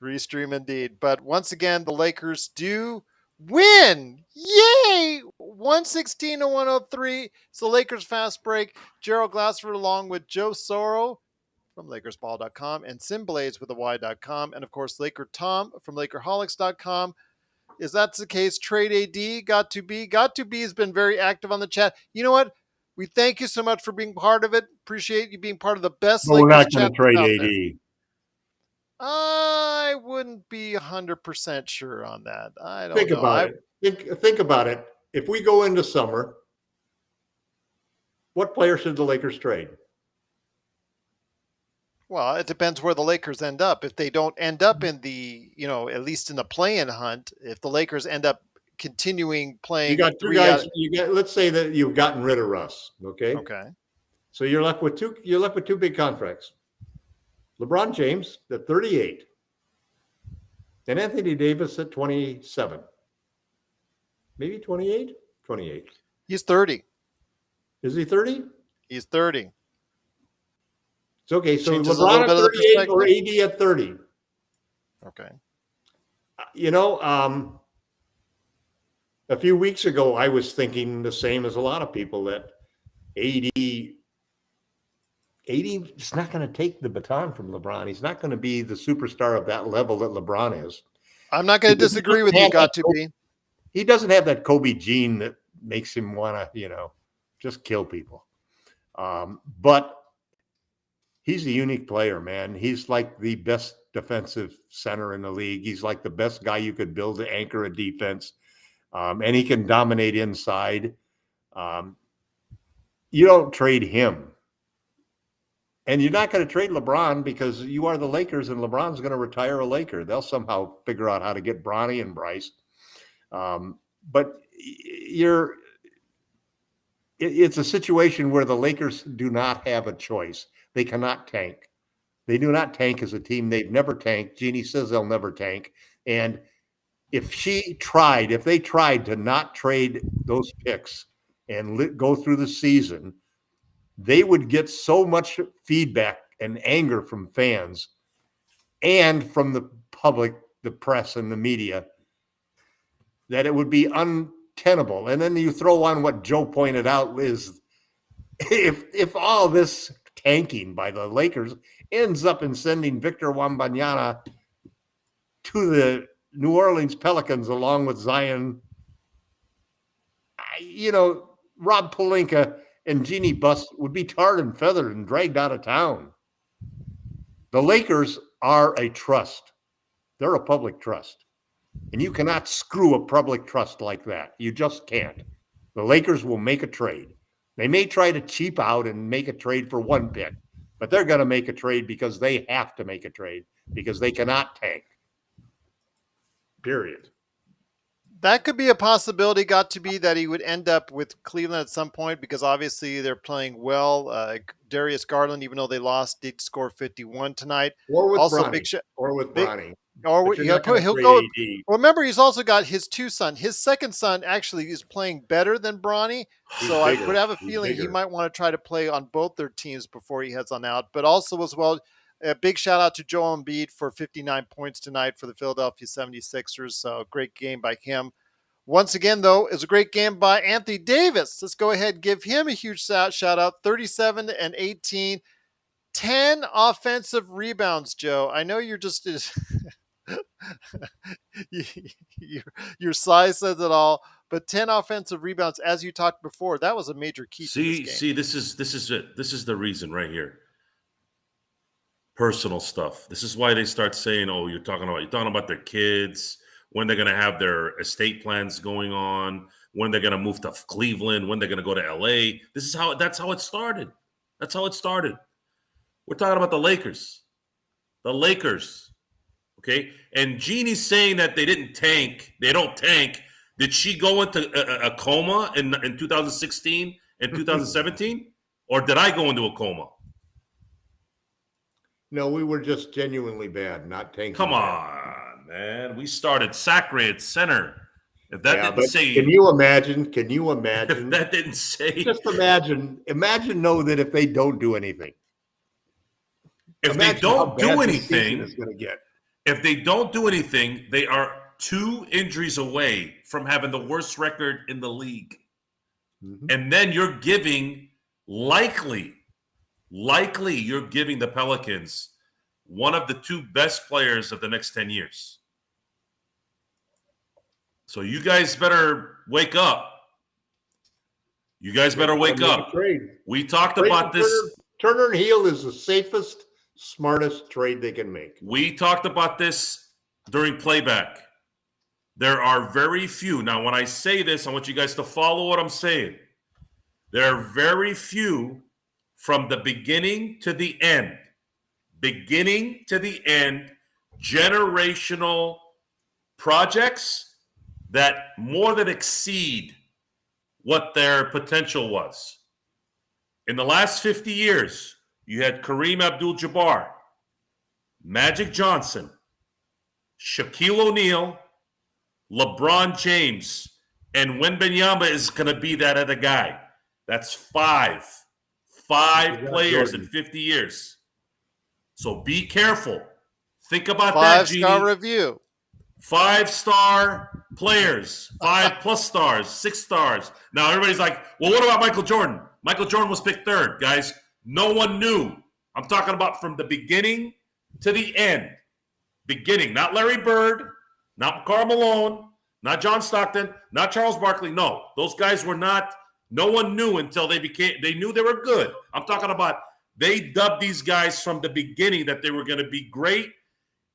Restream indeed. But once again, the Lakers do win. Yay! 116-103. It's the Lakers Fast Break. Gerald Glassford along with Joe Soro from LakersBall.com and SimBlades with a Y.com. And of course, LakerTom from LakerHolics.com. Is that the case? Trade AD, got to be has been very active on the chat. You know what? We thank you so much for being part of it. Appreciate you being part of the best. But we're not going to trade AD. I wouldn't be 100% sure on that. I don't know. Think about it. Think about it. If we go into summer, what player should the Lakers trade? Well, it depends where the Lakers end up. If they don't end up in the, at least in the play-in hunt, if the Lakers end up continuing playing, you got 2 guys. Let's say that you've gotten rid of Russ. Okay. Okay. So you're left with 2. You're left with 2 big contracts. LeBron James at 38, and Anthony Davis at 27. Maybe 28. 28. He's 30. Is he 30? He's 30. It's okay. So Changes LeBron at 38 or AD at 30. Okay. A few weeks ago, I was thinking the same as a lot of people, that AD is not going to take the baton from LeBron. He's not going to be the superstar of that level that LeBron is. I'm not going to disagree with you, got to be. He doesn't have that Kobe gene that makes him want to, just kill people. But he's a unique player, man. He's like the best defensive center in the league. He's like the best guy you could build to anchor a defense. and he can dominate inside. You don't trade him. And you're not going to trade LeBron because you are the Lakers and LeBron's going to retire a Laker. They'll somehow figure out how to get Bronny and Bryce. But it's a situation where the Lakers do not have a choice. They cannot tank. They do not tank as a team. They've never tanked. Jeannie says they'll never tank. And if they tried to not trade those picks and go through the season, they would get so much feedback and anger from fans and from the public, the press, and the media that it would be untenable. And then you throw on what Joe pointed out is if all this tanking by the Lakers ends up in sending Victor Wembanyama to the New Orleans Pelicans along with Zion, Rob Pelinka and Jeannie Buss would be tarred and feathered and dragged out of town. The Lakers are a trust. They're a public trust. And you cannot screw a public trust like that. You just can't. The Lakers will make a trade. They may try to cheap out and make a trade for one pick, but they're going to make a trade because they have to make a trade because they cannot tank. Period. That could be a possibility. Got to be that he would end up with Cleveland at some point because obviously they're playing well. Darius Garland, even though they lost, did score 51 tonight. Or with also, Bronny. Or with Bronny. Or he'll go. Well, remember, he's also got his two sons. His second son actually is playing better than Bronny, so I would have a feeling he might want to try to play on both their teams before he heads on out. But also as well, a big shout out to Joel Embiid for 59 points tonight for the Philadelphia 76ers. So great game by him. Once again, though, it was a great game by Anthony Davis. Let's go ahead and give him a huge shout out. 37 and 18, 10 offensive rebounds, Joe. I know you're just your size says it all, but 10 offensive rebounds, as you talked before, that was a major key to this game. See, this is it. This is the reason right here. Personal stuff. This is why they start saying, "Oh, you're talking about their kids, when they're going to have their estate plans going on, when they're going to move to Cleveland, when they're going to go to LA." That's how it started. That's how it started. We're talking about the Lakers. The Lakers. Okay, and Jeannie's saying that they didn't tank. They don't tank. Did she go into a coma in 2016 and 2017? Or did I go into a coma? No, we were just genuinely bad, not tanking. Come on, man. We started Sacre at center. If that didn't say... Can you imagine? If that didn't say... Just imagine, know that if they don't do anything. If they don't do anything... It's going to get. If they don't do anything, they are 2 injuries away from having the worst record in the league. Mm-hmm. And then you're giving, likely you're giving the Pelicans one of the 2 best players of the next 10 years. So you guys better wake up. We talked about this. Turner and Heel is the safest, smartest trade they can make. We talked about this during playback. There are very few. Now, when I say this, I want you guys to follow what I'm saying. There are very few from the beginning to the end, generational projects that more than exceed what their potential was. In the last 50 years, you had Kareem Abdul-Jabbar, Magic Johnson, Shaquille O'Neal, LeBron James, and Wembanyama is going to be that other guy. That's 5 players in 50 years. So be careful. Think about that, Genie. 5-star review. 5-star players, 5+ stars, 6 stars. Now everybody's like, well, what about Michael Jordan? Michael Jordan was picked 3rd, guys. No one knew. I'm talking about from the beginning to the end. Beginning, not Larry Bird, not Karl Malone, not John Stockton, not Charles Barkley. No, those guys were not. No one knew until they knew they were good. I'm talking about they dubbed these guys from the beginning that they were going to be great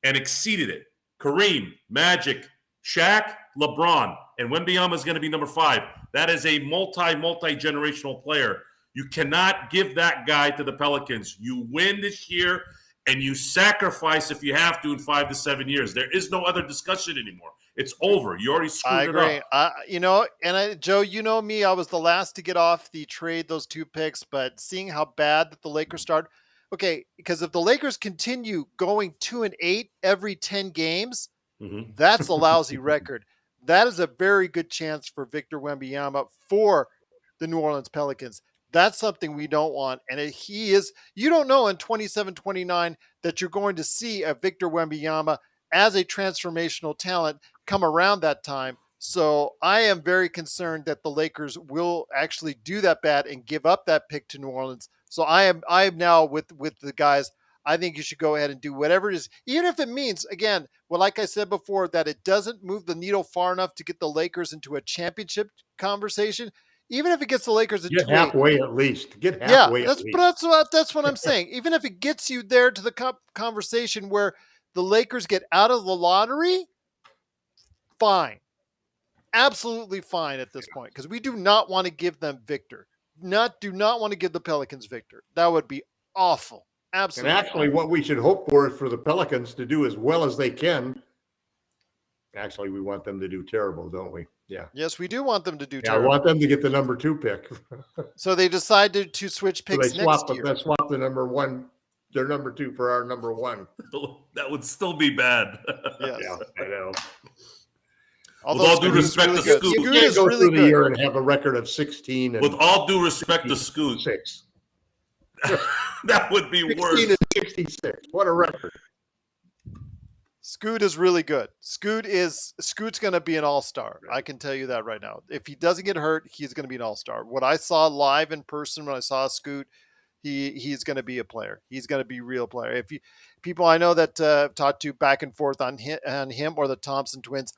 and exceeded it. Kareem, Magic, Shaq, LeBron, and Wembanyama is going to be number 5. That is a multi-generational player. You cannot give that guy to the Pelicans. You win this year, and you sacrifice if you have to in 5 to 7 years. There is no other discussion anymore. It's over. You already screwed I it agree. up. Joe, you know me, I was the last to get off the trade those 2 picks, but seeing how bad that the Lakers start, okay, because if the Lakers continue going 2-8 every 10 games, Mhm. that's a lousy record. That is a very good chance for Victor Wembanyama for the New Orleans Pelicans. That's something we don't want. And you don't know in 27, 29 that you're going to see a Victor Wembanyama as a transformational talent come around that time. So I am very concerned that the Lakers will actually do that bad and give up that pick to New Orleans. So I am now with the guys. I think you should go ahead and do whatever it is, even if it means, again, well, like I said before, that it doesn't move the needle far enough to get the Lakers into a championship conversation. Even if it gets the Lakers at Get 2-8, halfway at least. Get yeah, halfway at least. that's what I'm saying. Even if it gets you there to the conversation where the Lakers get out of the lottery, fine, absolutely fine at this point, because we do not want to give them Victor. Do not want to give the Pelicans Victor. That would be awful. And Absolutely. actually, what we should hope for is for the Pelicans to do as well as they can. Actually, we want them to do terrible, don't we? Yeah. Yes, we do want them to do Yeah, I terrible. want them to get the number 2 pick. So they decided to switch So picks next year. they swap the number 1, their number 2 for our number 1. That would still be bad. Yes. Yeah, I know. Although With all due Scoot is respect really to good. Scoot. You Scoot can't is go really through the good. year and have a record of 16 and With all due respect to Scoot, 6. that would be 16 worse. and 66. What a record. Scoot is really good. Scoot's going to be an all-star. I can tell you that right now. If he doesn't get hurt, he's going to be an all-star. What I saw live in person when I saw Scoot, he's going to be a player. He's going to be a real player. If you people I know that talked to back and forth on him or the Thompson twins,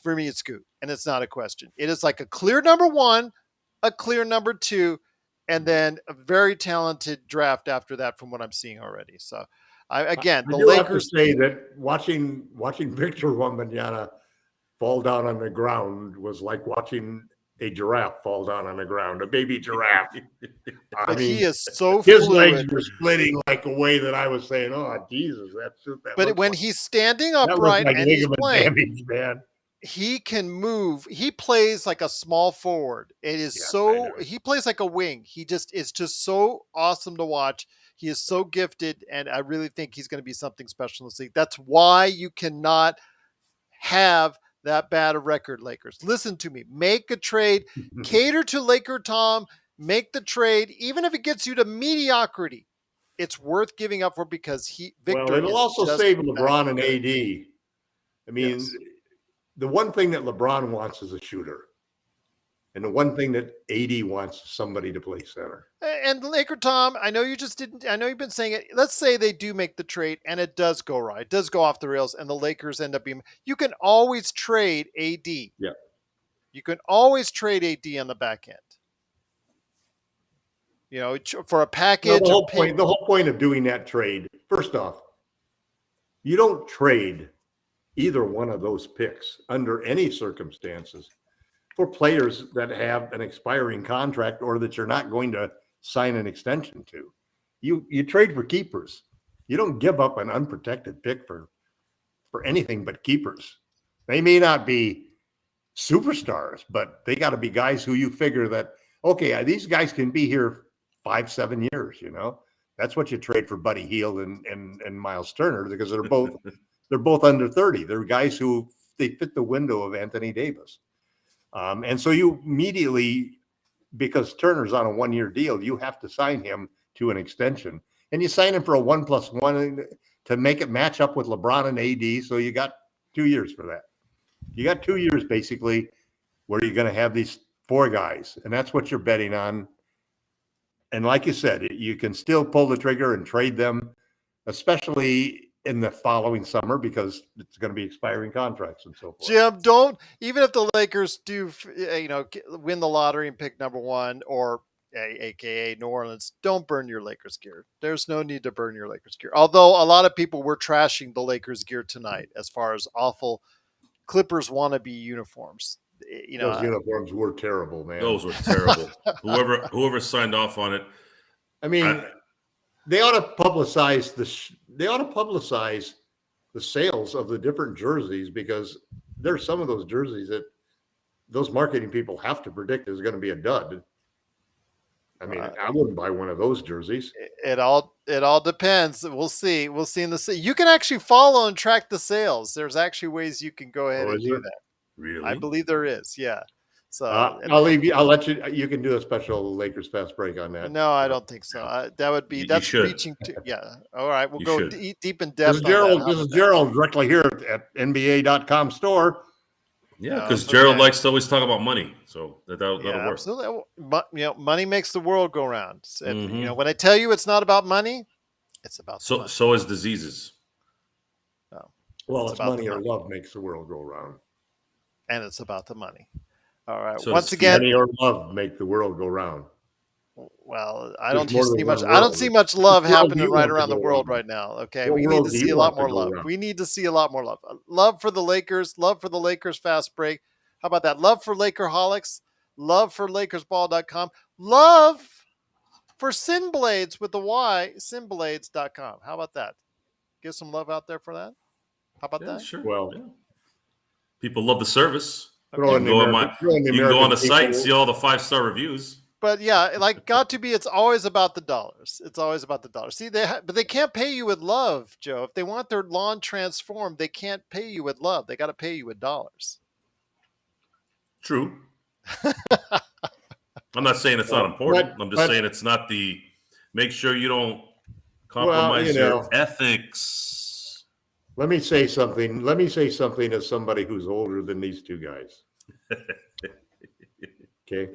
for me it's Scoot, and it's not a question. It is like a clear number 1, a clear number 2, and then a very talented draft after that from what I'm seeing already. So the Lakers have to say that watching Victor Wembanyama fall down on the ground was like watching a giraffe fall down on the ground, a baby giraffe. But he is so his fluid. legs were splitting like a way that I was saying, "Oh Jesus, that." But when he's standing that upright like and he's ligament playing, damage, man. he can move. He plays like a small forward. It is he plays like a wing. It's just so awesome to watch. He is so gifted, and I really think he's going to be something special in this league. That's why you cannot have that bad a record, Lakers. Listen to me. Make a trade. Cater to LakerTom. Make the trade. Even if it gets you to mediocrity, it's worth giving up for because Victor. Well, it'll also save LeBron and AD. I mean, Yes. the one thing that LeBron wants is a shooter. And the one thing that AD wants is somebody to play center. And LakerTom, I know you just didn't. I know you've been saying it. Let's say they do make the trade, and it does go right. It does go off the rails, and the Lakers end up being. You can always trade AD. Yeah. You can always trade AD on the back end. You know, for a package. Well, the whole point of doing that trade, first off, you don't trade either one of those picks under any circumstances for players that have an expiring contract or that you're not going to sign an extension to. You trade for keepers. You don't give up an unprotected pick for anything but keepers. They may not be superstars, but they got to be guys who you figure that, okay, these guys can be here 5-7 years, you know. That's what you trade for Buddy Hield and Miles Turner, because they're both under 30. They're guys who they fit the window of Anthony Davis. And so you immediately, because Turner's on a 1-year deal, you have to sign him to an extension. And you sign him for a 1+1 to make it match up with LeBron and AD. So you got 2 years for that. You got 2 years basically where you're going to have these 4 guys. And that's what you're betting on. And like you said, you can still pull the trigger and trade them, especially in the following summer, because it's going to be expiring contracts and so forth. Jim, even if the Lakers do, win the lottery and pick number 1, or AKA New Orleans, don't burn your Lakers gear. There's no need to burn your Lakers gear. Although a lot of people were trashing the Lakers gear tonight as far as awful Clippers wannabe uniforms. Those uniforms were terrible, man. Those were terrible. whoever signed off on it. I mean, they ought to publicize the sales of the different jerseys, because there's some of those jerseys that those marketing people have to predict is going to be a dud. I mean, I wouldn't buy one of those jerseys. It all depends. We'll see. We'll see in the. You can actually follow and track the sales. There's actually ways you can go ahead and do that. Really? I believe there is. Yeah. So I'll leave you. I'll let you. You can do a special Lakers fast break on that. No, I don't think so. That would be that's reaching. Yeah. All right. We'll go deep in depth. This is Gerald directly here at NBA.com store. Yeah, because Gerald likes to always talk about money, so that'll work. Absolutely. But, money makes the world go round. And, when I tell you it's not about money, it's about money. So is diseases. Well, it's money or love makes the world go round, and it's about the money. All right. So once again, money or love make the world go round. Well, I don't see much. I don't see much love happening right around the world right now. Okay, we need to see a lot more love. We need to see a lot more love. Love for the Lakers. Love for the Lakers fast break. How about that? Love for Lakerholics. Love for LakersBall.com. Love for Sinblades with the Y. Sinblades.com. How about that? Give some love out there for that. How about that? Sure. Well, people love the service. Okay. You can go on the site and see all the 5-star reviews. But yeah, it's always about the dollars. It's always about the dollars. See, but they can't pay you with love, Joe. If they want their lawn transformed, they can't pay you with love. They got to pay you with dollars. True. I'm not saying it's not important. I'm just saying it's not make sure you don't compromise your ethics. Let me say something as somebody who's older than these two guys. Okay.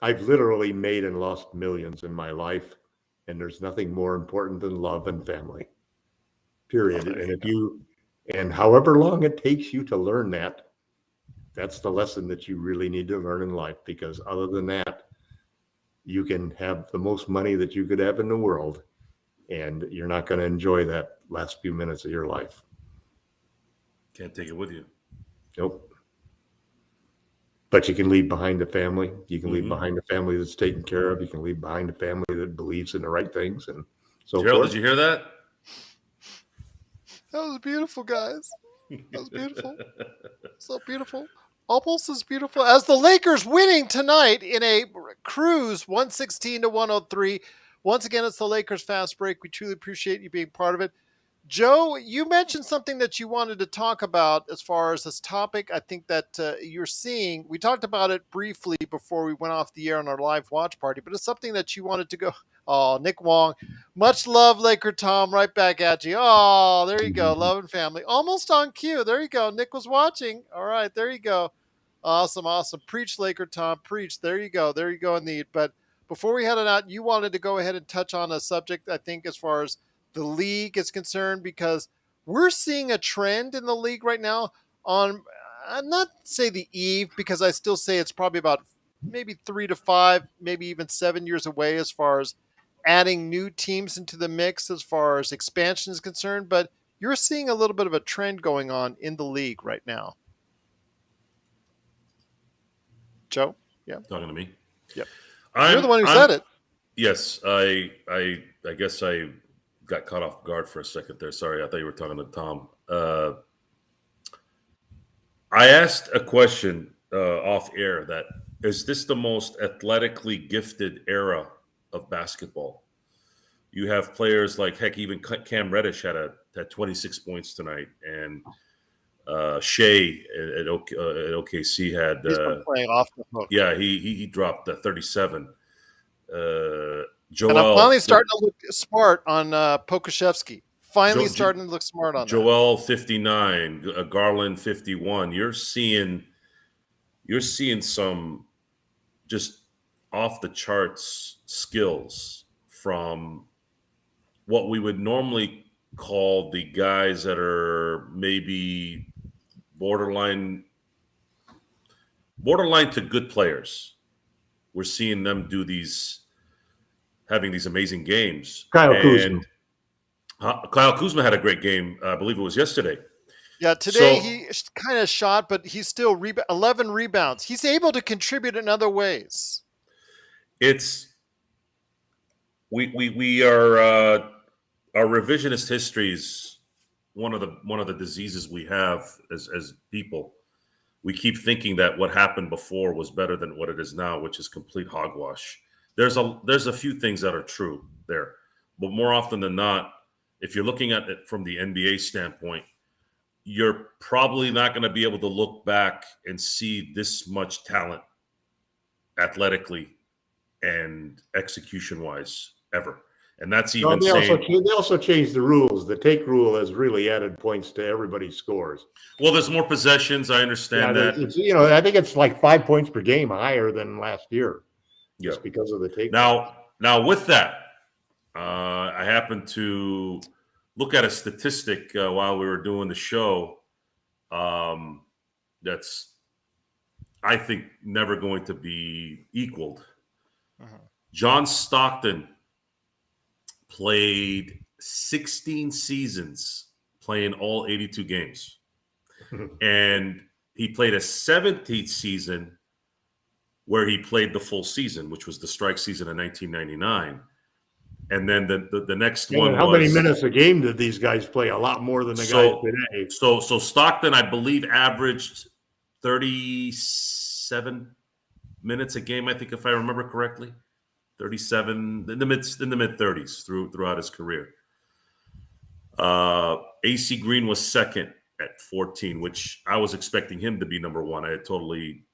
I've literally made and lost millions in my life, and there's nothing more important than love and family. Period. And however long it takes you to learn that, that's the lesson that you really need to learn in life, because other than that, you can have the most money that you could have in the world, and you're not going to enjoy that last few minutes of your life. Can't take it with you. Nope. But you can leave behind a family. You can leave behind a family that's taken care of. You can leave behind a family that believes in the right things. And so Gerald, did you hear that? That was beautiful, guys. That was beautiful. So beautiful. Almost as beautiful as the Lakers winning tonight in a cruise 116-103. Once again, it's the Lakers Fast Break. We truly appreciate you being part of it. Joe, you mentioned something that you wanted to talk about as far as this topic. I think that you're seeing, we talked about it briefly before we went off the air on our live watch party, but it's something that you wanted to go. Oh, Nick Wong, much love, LakerTom, right back at you. Oh, there you go, love and family. Almost on cue. There you go. Nick was watching. All right, there you go. Awesome. Preach, LakerTom, preach. There you go. There you go, indeed. But before we head out, you wanted to go ahead and touch on a subject, I think, as far as the league is concerned, because we're seeing a trend in the league right now on, I'm not say the eve, because I still say it's probably about maybe 3 to 5, maybe even 7 years away as far as adding new teams into the mix as far as expansion is concerned. But you're seeing a little bit of a trend going on in the league right now. Joe? Yeah. Talking to me? Yep. You're the one who said it. Yes. I guess I got caught off guard for a second there. Sorry, I thought you were talking to Tom. I asked a question off air that, is this the most athletically gifted era of basketball? You have players like, heck, even Cam Reddish had 26 points tonight, and Shea at OKC had he's been playing off the hook. Yeah, he dropped 37. Joel, and I'm finally starting to look smart on Pokashevsky. Starting to look smart on Joel 59, Garland 51. You're seeing some just off the charts skills from what we would normally call the guys that are maybe borderline to good players. We're seeing them having these amazing games. Kyle Kuzma. Kyle Kuzma had a great game. I believe it was yesterday. Yeah, today So he kind of shot, but he's still 11 rebounds. He's able to contribute in other ways. it's we are our revisionist history is one of the diseases we have as people. We keep thinking that what happened before was better than what it is now, which is complete hogwash. There's a few things that are true there, but more often than not, if you're looking at it from the NBA standpoint, you're probably not going to be able to look back and see this much talent athletically and execution wise ever. And that's No, even saying, they also changed the rules. The take rule has really added points to everybody's scores. well, there's more possessions. I Yeah, understand that. it's, I think it's like 5 points per game higher than last year, Yeah. just because of the take. Now with that, I happened to look at a statistic while we were doing the show. That's, I think, never going to be equaled. John Stockton played 16 seasons playing all 82 games. And he played a 17th season where he played the full season, which was the strike season in 1999. And then the next one how was, many minutes a game did these guys play? A lot more than the guys today. So Stockton, I believe, averaged 37 minutes a game, I think, if I remember correctly. 37 in the mid 30s throughout his career. AC Green was second at 14, which I was expecting him to be number one. I had totally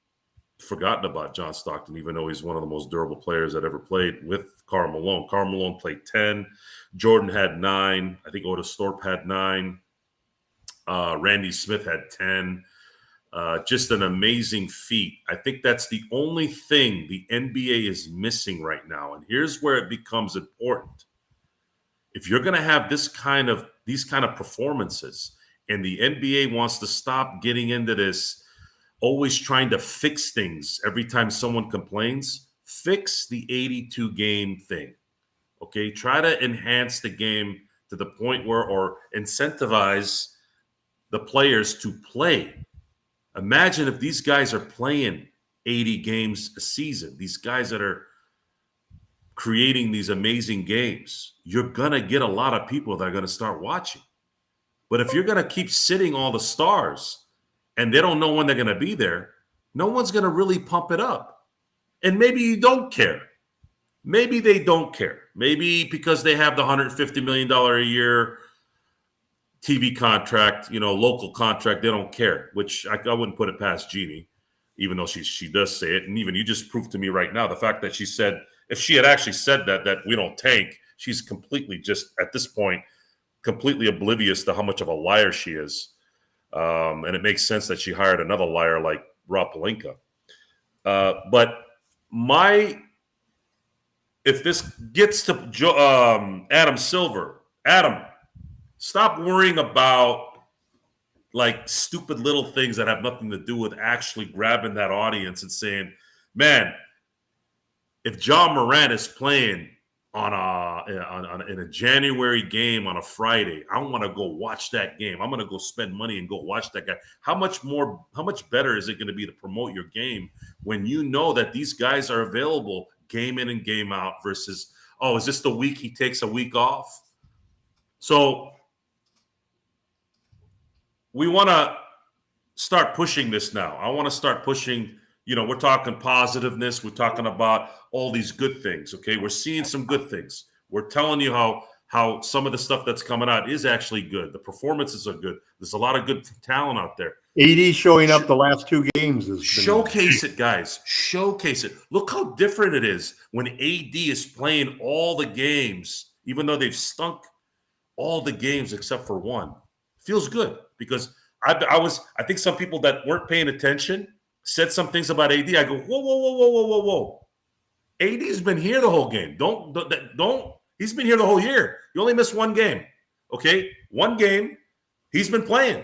forgotten about John Stockton, even though he's one of the most durable players that ever played with Karl Malone. Karl Malone played 10. Jordan had 9. I think Otis Thorpe had 9. Randy Smith had 10. Just an amazing feat. I think that's the only thing the NBA is missing right now. And here's where it becomes important. If you're going to have these kind of performances, and the NBA wants to stop getting into this, always trying to fix things every time someone complains, fix the 82 game thing. Okay, try to enhance the game to the point where, or incentivize the players to play. Imagine if these guys are playing 80 games a season, these guys that are creating these amazing games, you're going to get a lot of people that are going to start watching. But if you're going to keep sitting all the stars and they don't know when they're going to be there, no one's going to really pump it up. And maybe you don't care. Maybe they don't care. Maybe because they have the $150 million a year TV contract, local contract, they don't care, which I wouldn't put it past Jeannie, even though she does say it. And even you just proved to me right now the fact that she said, if she had actually said that we don't tank, she's completely just, at this point, completely oblivious to how much of a liar she is. And it makes sense that she hired another liar like Rob Pelinka. But if this gets to Adam Silver, Adam, stop worrying about like stupid little things that have nothing to do with actually grabbing that audience and saying, man, if John Morant is playing in a January game on a Friday, I want to go watch that game. I'm going to go spend money and go watch that guy. How much better is it going to be to promote your game when you know that these guys are available game in and game out versus, oh, is this the week he takes a week off? So we want to start pushing this now. I want to start pushing, we're talking positiveness. We're talking about all these good things, okay? We're seeing some good things. We're telling you how some of the stuff that's coming out is actually good. The performances are good. There's a lot of good talent out there. AD showing up the last 2 games. Showcase it, guys. Showcase it. Look how different it is when AD is playing all the games, even though they've stunk all the games except for one. Feels good because I think some people that weren't paying attention said some things about AD. I go, whoa. AD's been here the whole game. Don't. He's been here the whole year. You only missed one game. Okay? One game. He's been playing.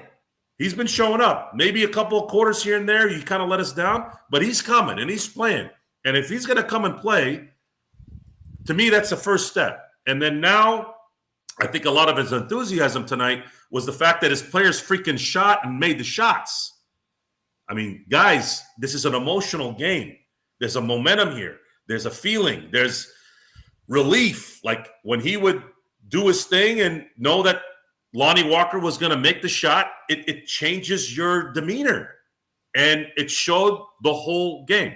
He's been showing up. Maybe a couple of quarters here and there. You kind of let us down. But he's coming and he's playing. And if he's going to come and play, to me, that's the first step. And then now I think a lot of his enthusiasm tonight was the fact that his players freaking shot and made the shots. I mean, guys, this is an emotional game. There's a momentum here. There's a feeling. There's relief. Like when he would do his thing and know that Lonnie Walker was going to make the shot, it changes your demeanor. And it showed the whole game.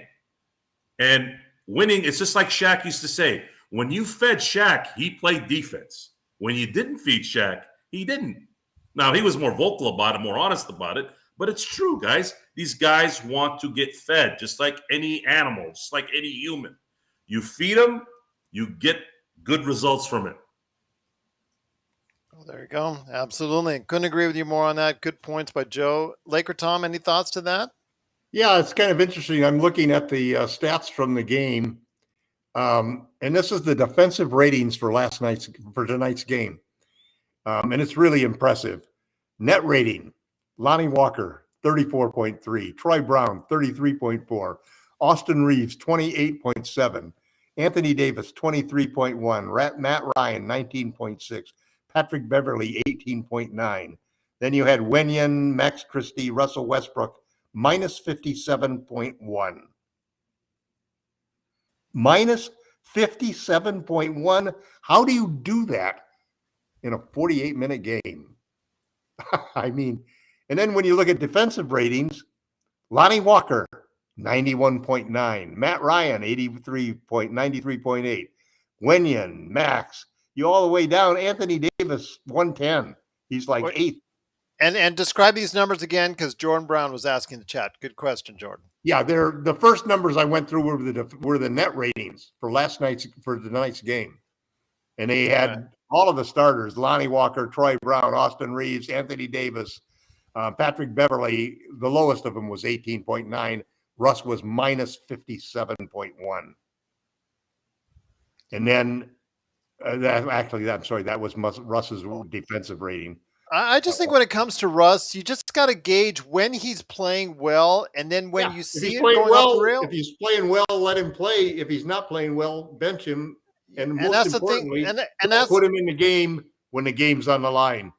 And winning, it's just like Shaq used to say, when you fed Shaq, he played defense. When you didn't feed Shaq, he didn't. Now, he was more vocal about it, more honest about it, but it's true, guys. These guys want to get fed, just like any animal, just like any human. You feed them, you get good results from it. Oh, there you go. Absolutely. Couldn't agree with you more on that. Good points by Joe. LakerTom, any thoughts to that? Yeah, it's kind of interesting. I'm looking at the stats from the game, and this is the defensive ratings for tonight's game, and it's really impressive. Net rating: Lonnie Walker 34.3, Troy Brown 33.4, Austin Reeves 28.7, Anthony Davis 23.1, Matt Ryan 19.6, Patrick Beverly 18.9. Then you had Wenyen, Max Christie, Russell Westbrook minus 57.1. Minus 57.1. How do you do that in a 48-minute game? I mean, and then when you look at defensive ratings, Lonnie Walker 91.9, Matt Ryan 93.8, Wenyen, Max, you all the way down, Anthony Davis 110. He's like eighth. And describe these numbers again, because Jordan Brown was asking the chat. Good question, Jordan. Yeah, they're the first numbers I went through were the net ratings for tonight's game, and they had all of the starters: Lonnie Walker, Troy Brown, Austin Reeves, Anthony Davis, Patrick Beverly. The lowest of them was 18.9. Russ was minus 57.1, and then that was Russ's defensive rating. I just think when it comes to Russ, you just got to gauge when he's playing well, and then when you see it going off the rail. If he's playing well, let him play. If he's not playing well, bench him. And most importantly, put him in the game when the game's on the line.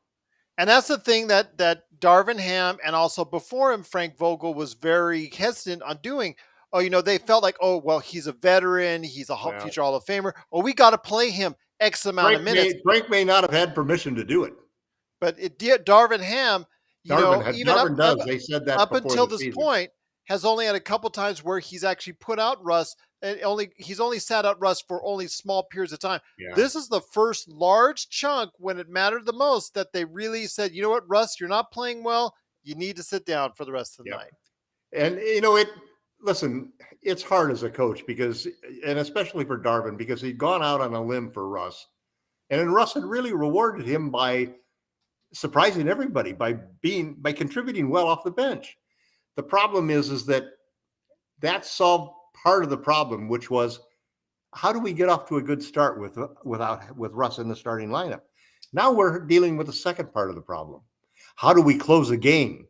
And that's the thing that Darvin Ham and also before him, Frank Vogel was very hesitant on doing. Oh, they felt like, oh, well, he's a veteran. He's a future Hall of Famer. Oh, we got to play him X amount of minutes. Frank may not have had permission to do it. But Darvin Ham, Darvin does. They said that up until this point, has only had a couple times where he's actually put out Russ, and he's only sat out Russ for only small periods of time. Yeah. This is the first large chunk when it mattered the most that they really said, you know what, Russ, you're not playing well. You need to sit down for the rest of the night. And listen, it's hard as a coach and especially for Darvin, because he'd gone out on a limb for Russ, and then Russ had really rewarded him by surprising everybody by contributing well off the bench. The problem is that solved part of the problem, which was, how do we get off to a good start with Russ in the starting lineup? Now we're dealing with the second part of the problem. How do we close a game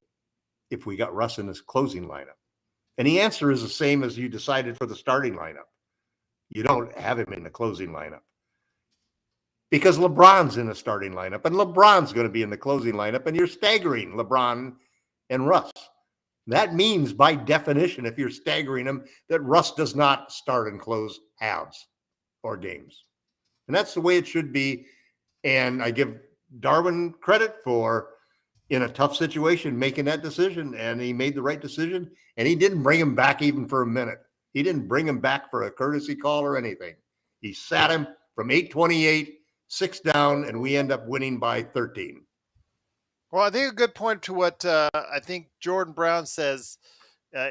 if we got Russ in this closing lineup? And the answer is the same as you decided for the starting lineup. You don't have him in the closing lineup, because LeBron's in the starting lineup, and LeBron's going to be in the closing lineup, and you're staggering LeBron and Russ. That means, by definition, if you're staggering them, that Russ does not start and close halves or games. And that's the way it should be. And I give Darvin credit for, in a tough situation, making that decision, and he made the right decision, and he didn't bring him back even for a minute. He didn't bring him back for a courtesy call or anything. He sat him from 8:28, 6 down, and we end up winning by 13. Well, I think a good point to what I think Jordan Brown says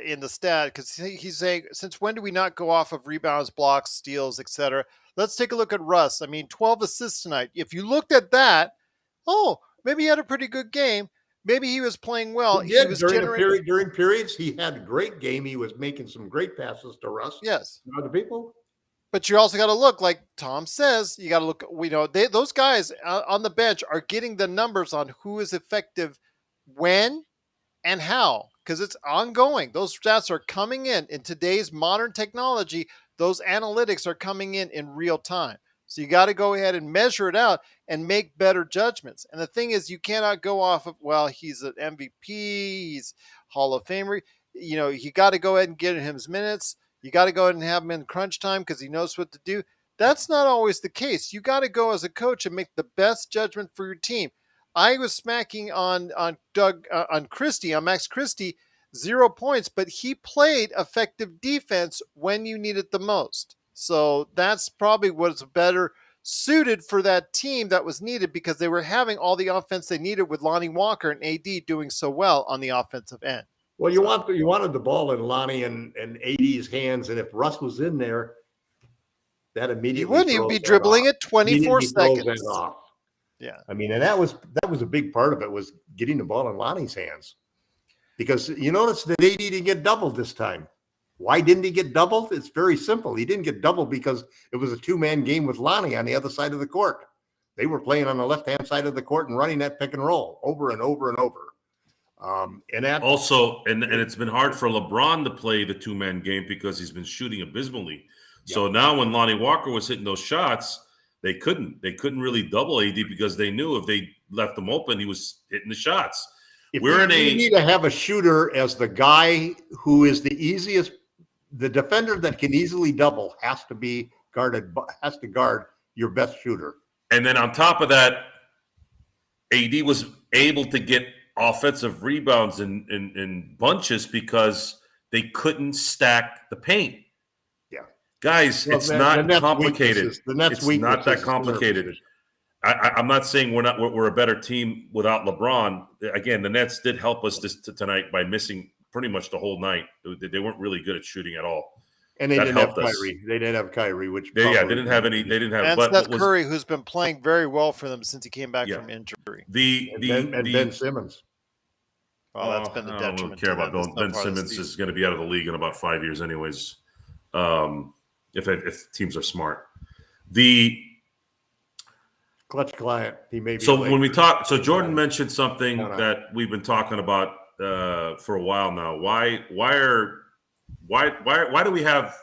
in the stat, because he's saying, since when do we not go off of rebounds, blocks, steals, etc.? Let's take a look at Russ. I mean, 12 assists tonight. If you looked at that, maybe he had a pretty good game. Maybe he was playing well. He was during periods, he had a great game. He was making some great passes to Russ. Yes. And other people. But you also got to look, like Tom says, you got to look, those guys on the bench are getting the numbers on who is effective when and how, because it's ongoing. Those stats are coming in today's modern technology. Those analytics are coming in real time. So you got to go ahead and measure it out and make better judgments. And the thing is, you cannot go off of, well, he's an MVP, he's Hall of Famer. You got to go ahead and get him his minutes. You got to go ahead and have him in crunch time because he knows what to do. That's not always the case. You got to go as a coach and make the best judgment for your team. I was smacking on Max Christie, 0 points, but he played effective defense when you need it the most. So that's probably what's better suited for that team that was needed because they were having all the offense they needed with Lonnie Walker and AD doing so well on the offensive end. Well, you wanted the ball in Lonnie and AD's hands, and if Russ was in there, that immediately he wouldn't even be dribbling it 24 seconds. Off. Yeah, I mean, and that was a big part of it was getting the ball in Lonnie's hands, because you notice that AD didn't get doubled this time. Why didn't he get doubled? It's very simple. He didn't get doubled because it was a 2-man game with Lonnie on the other side of the court. They were playing on the left-hand side of the court and running that pick and roll over and over and over. And that also, and it's been hard for LeBron to play the 2-man game because he's been shooting abysmally. Yeah. So now when Lonnie Walker was hitting those shots, they couldn't really double AD because they knew if they left him open, he was hitting the shots. You need to have a shooter as the guy who is the easiest. The defender that can easily double has to guard your best shooter. And then on top of that, AD was able to get offensive rebounds in bunches because they couldn't stack the paint. Yeah. Guys, it's not complicated. It's not that complicated. I'm not saying we're a better team without LeBron. Again, the Nets did help us tonight by missing pretty much the whole night. They weren't really good at shooting at all. And they didn't have Kyrie. They didn't have Kyrie, which they didn't have any. They didn't have. And Seth Curry, who's been playing very well for them since he came back from injury. Ben Simmons. Well, that's been the detriment. I don't care about Ben Simmons is going to be out of the league in about 5 years, anyways. If teams are smart, the clutch client. He may be. So when we talk, so Jordan mentioned something that we've been talking about for a while now. Why do we have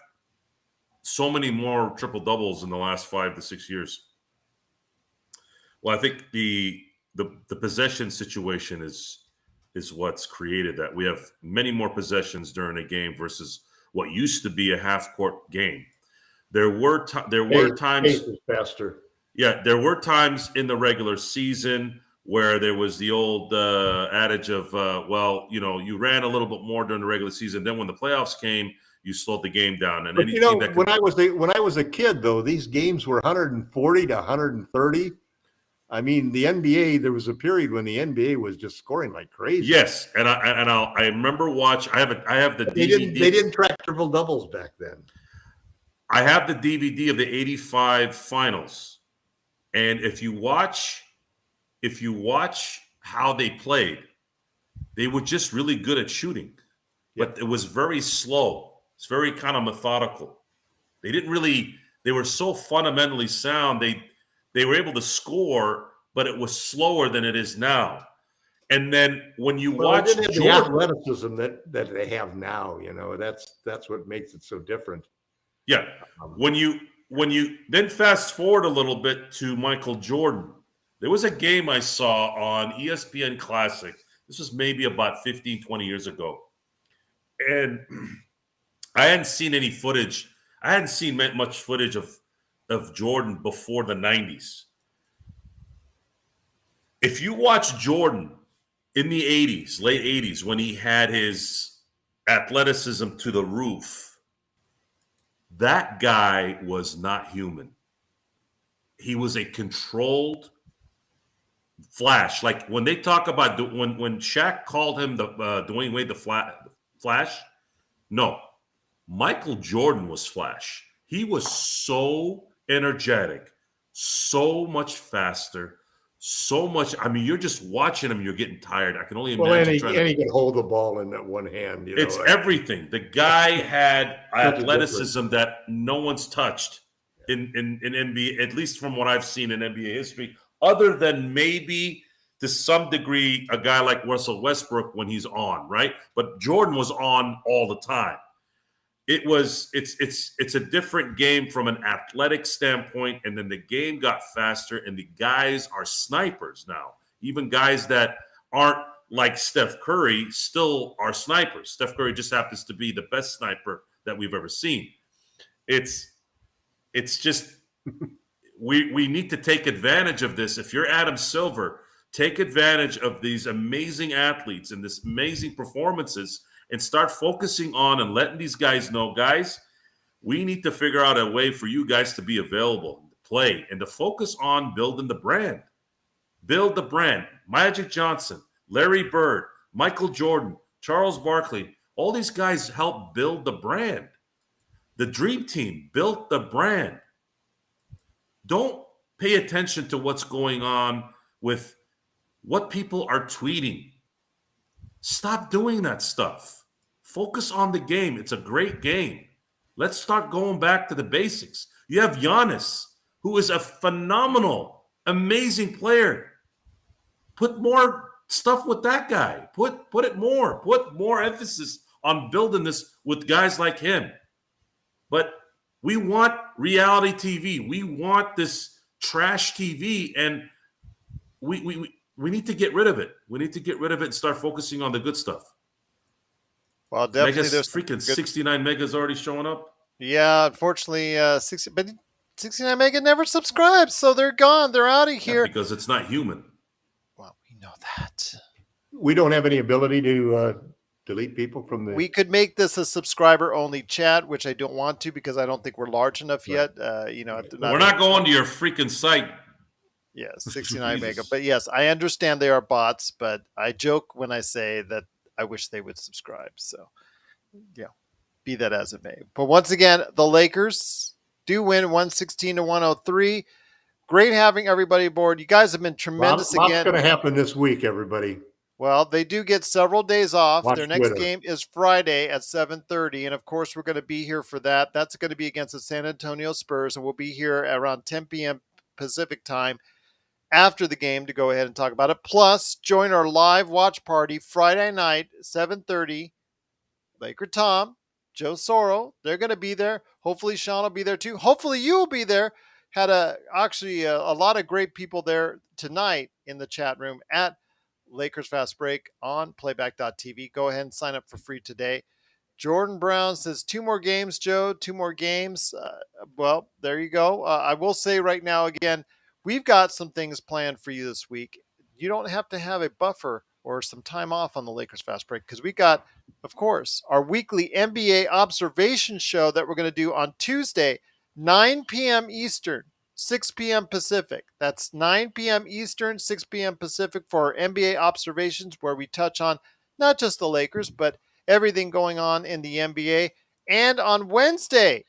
so many more triple doubles in the last 5 to 6 years? Well, I think the possession situation is what's created that. We have many more possessions during a game versus what used to be a half court game. There were times faster. Yeah, there were times in the regular season where there was the old adage of, you ran a little bit more during the regular season. Then when the playoffs came, you slowed the game down. And when I was a kid, though, these games were 140 to 130. I mean, the NBA. There was a period when the NBA was just scoring like crazy. Yes, and I remember watch. I have the DVD. They didn't track triple doubles back then. I have the DVD of the '85 finals, and if you watch how they played, they were just really good at shooting, but it was very slow. It's very kind of methodical. They were so fundamentally sound. They were able to score, but it was slower than it is now. And then when you watch Jordan, the athleticism that they have now, that's what makes it so different. Yeah. When you then fast forward a little bit to Michael Jordan, there was a game I saw on ESPN Classic. This was maybe about 15, 20 years ago. And I hadn't seen any footage. I hadn't seen much footage of Jordan before the 90s. If you watch Jordan in the 80s, late 80s, when he had his athleticism to the roof, that guy was not human. He was a controlled flash. Like when they talk about when Shaq called him the Dwayne Wade the Flash, no, Michael Jordan was Flash. He was so energetic, so much faster, so much. I mean, you're just watching him, you're getting tired. I can only imagine. And he can hold the ball in that one hand. It's everything. The guy had athleticism that no one's touched in NBA, at least from what I've seen in NBA history, other than maybe to some degree a guy like Russell Westbrook when he's on, right? But Jordan was on all the time. it's a different game from an athletic standpoint, and then the game got faster, and the guys are snipers now. Even guys that aren't like Steph Curry still are snipers. Steph Curry just happens to be the best sniper that we've ever seen. It's just we need to take advantage of this. If you're Adam Silver, take advantage of these amazing athletes and this amazing performances and start focusing on and letting these guys know, guys, we need to figure out a way for you guys to be available, to play, and to focus on building the brand. Build the brand. Magic Johnson, Larry Bird, Michael Jordan, Charles Barkley, all these guys helped build the brand. The Dream Team built the brand. Don't pay attention to what's going on with what people are tweeting. Stop doing that stuff. Focus on the game. It's a great game. Let's start going back to the basics. You have Giannis, who is a phenomenal, amazing player. Put more stuff with that guy. Put it more. Put more emphasis on building this with guys like him. But we want reality TV. We want this trash TV, and we need to get rid of it. We need to get rid of it and start focusing on the good stuff. Well, definitely there's freaking 69 megas already showing up. Yeah, unfortunately, 69 mega never subscribed, so they're gone. They're out of here. Yeah, because it's not human. Well, we know that. We don't have any ability to delete people from the. We could make this a subscriber-only chat, which I don't want to because I don't think we're large enough yet. We're not going to your freaking site. Yes, 69 mega. But yes, I understand they are bots, but I joke when I say that I wish they would subscribe. So, yeah, be that as it may. But once again, the Lakers do win 116-103. Great having everybody aboard. You guys have been tremendous Lots again. going to happen this week, everybody. Well, they do get several days off. Watch Their next Twitter. game is Friday at 7:30, and of course, we're going to be here for that. That's going to be against the San Antonio Spurs, and we'll be here at around 10 p.m. Pacific time after the game to go ahead and talk about it. Plus, join our live watch party Friday night, 7:30. LakerTom, Joe Soro, they're going to be there. Hopefully, Sean will be there too. Hopefully, you will be there. Had a lot of great people there tonight in the chat room at Lakers Fast Break on playback.tv. Go ahead and sign up for free today. Jordan Brown says 2 more games, Joe, 2 more games. Well, there you go. I will say right now, again, we've got some things planned for you this week. You don't have to have a buffer or some time off on the Lakers Fast Break because we got, of course, our weekly NBA observation show that we're going to do on Tuesday, 9 p.m. Eastern, 6 p.m. Pacific. That's 9 p.m. Eastern, 6 p.m. Pacific for our NBA observations where we touch on not just the Lakers, but everything going on in the NBA. And on Wednesday,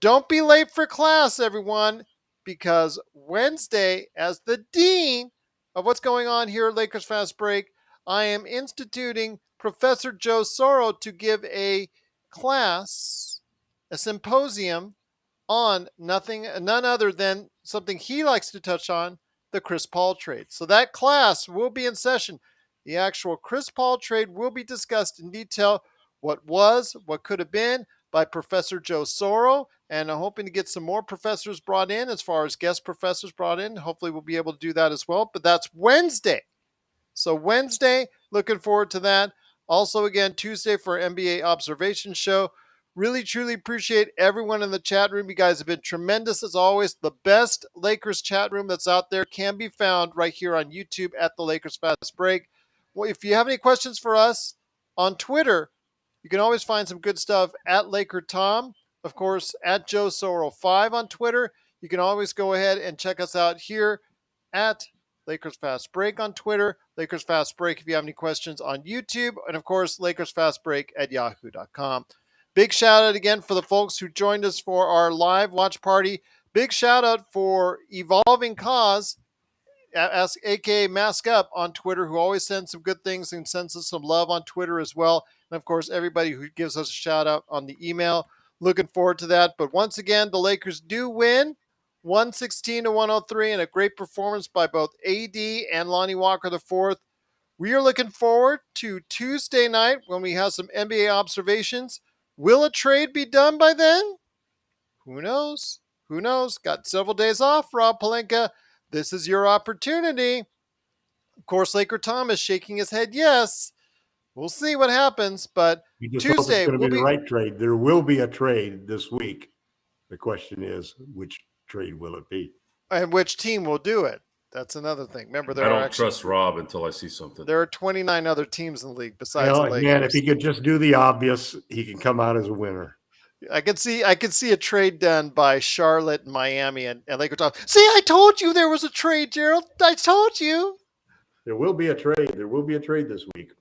don't be late for class, everyone, because Wednesday, as the dean of what's going on here at Lakers Fast Break, I am instituting Professor Joe Soro to give a class, a symposium on none other than something he likes to touch on, the Chris Paul trade. So that class will be in session. The actual Chris Paul trade will be discussed in detail. What was, what could have been by Professor Joe Soro. And I'm hoping to get some more professors brought in as far as guest professors brought in. Hopefully we'll be able to do that as well. But that's Wednesday. So Wednesday, looking forward to that. Also, again, Tuesday for NBA observation show. Really, truly appreciate everyone in the chat room. You guys have been tremendous as always. The best Lakers chat room that's out there can be found right here on YouTube at the Lakers Fast Break. Well, if you have any questions for us on Twitter, you can always find some good stuff at LakerTom. Of course, at Joe Soro 5 on Twitter. You can always go ahead and check us out here at Lakers Fast Break on Twitter. Lakers Fast Break if you have any questions on YouTube. And of course, Lakers Fast Break at yahoo.com. Big shout out again for the folks who joined us for our live watch party. Big shout out for Evolving Cause, aka Mask Up on Twitter, who always sends some good things and sends us some love on Twitter as well. And of course, everybody who gives us a shout out on the email. Looking forward to that. But once again, the Lakers do win 116-103 and a great performance by both AD and Lonnie Walker IV. We are looking forward to Tuesday night when we have some NBA observations. Will a trade be done by then? Who knows? Who knows? Got several days off, Rob Pelinka. This is your opportunity. Of course, LakerTom is shaking his head yes. We'll see what happens, but You just hope it's Tuesday going to will be the be. right trade. There will be a trade this week. The question is, which trade will it be? And which team will do it? That's another thing. Remember, I don't trust Rob until I see something. There are 29 other teams in the league besides the Lakers. Man, if he could just do the obvious, he can come out as a winner. I could see a trade done by Charlotte, Miami, and LakerTom. See, I told you there was a trade, Gerald. I told you. There will be a trade. There will be a trade this week.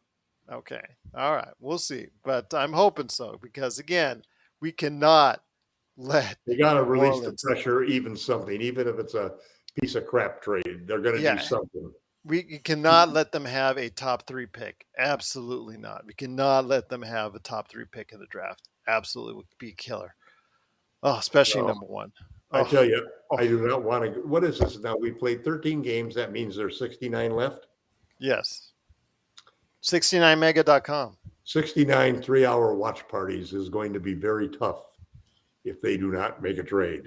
Okay. All right. We'll see. But I'm hoping so because, again, we cannot let. They got to release the pressure, even something, even if it's a piece of crap trade. They're going to do something. We cannot let them have a top 3 pick. Absolutely not. We cannot let them have a top 3 pick in the draft. Absolutely would be a killer. Oh, especially number 1. I tell you, I do not want to. What is this now? We played 13 games. That means there's 69 left? Yes. 69mega.com. 69 3-hour watch parties is going to be very tough if they do not make a trade.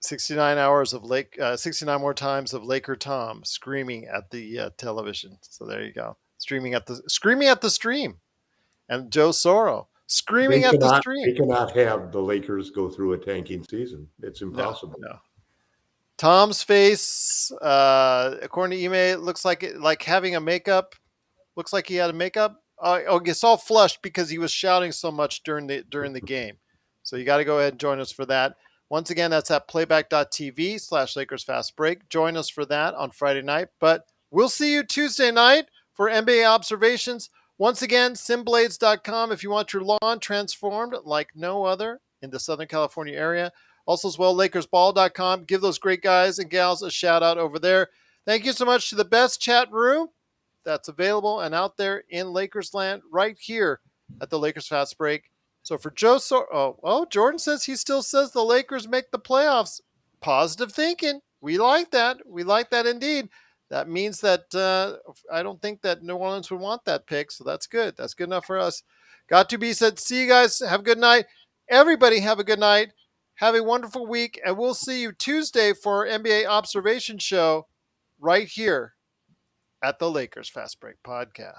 69 hours of 69 more times of LakerTom screaming at the television. So there you go. Screaming at the stream. And Joe Soro screaming at the stream. They cannot have the Lakers go through a tanking season. It's impossible. No. Tom's face, according to email, looks like having a makeup. Looks like he had a makeup. It's all flushed because he was shouting so much during the game. So you got to go ahead and join us for that. Once again, that's at playback.tv/Lakers Fast Break. Join us for that on Friday night. But we'll see you Tuesday night for NBA observations. Once again, simblades.com if you want your lawn transformed like no other in the Southern California area. Also as well, LakersBall.com. Give those great guys and gals a shout out over there. Thank you so much to the best chat room that's available and out there in Lakers land right here at the Lakers Fast Break. So for Joe Soro, Jordan says he still says the Lakers make the playoffs. Positive thinking. We like that. We like that indeed. That means that I don't think that New Orleans would want that pick, so that's good. That's good enough for us. Got to be said. See you guys. Have a good night. Everybody have a good night. Have a wonderful week, and we'll see you Tuesday for our NBA Observation Show right here at the Lakers Fast Break Podcast.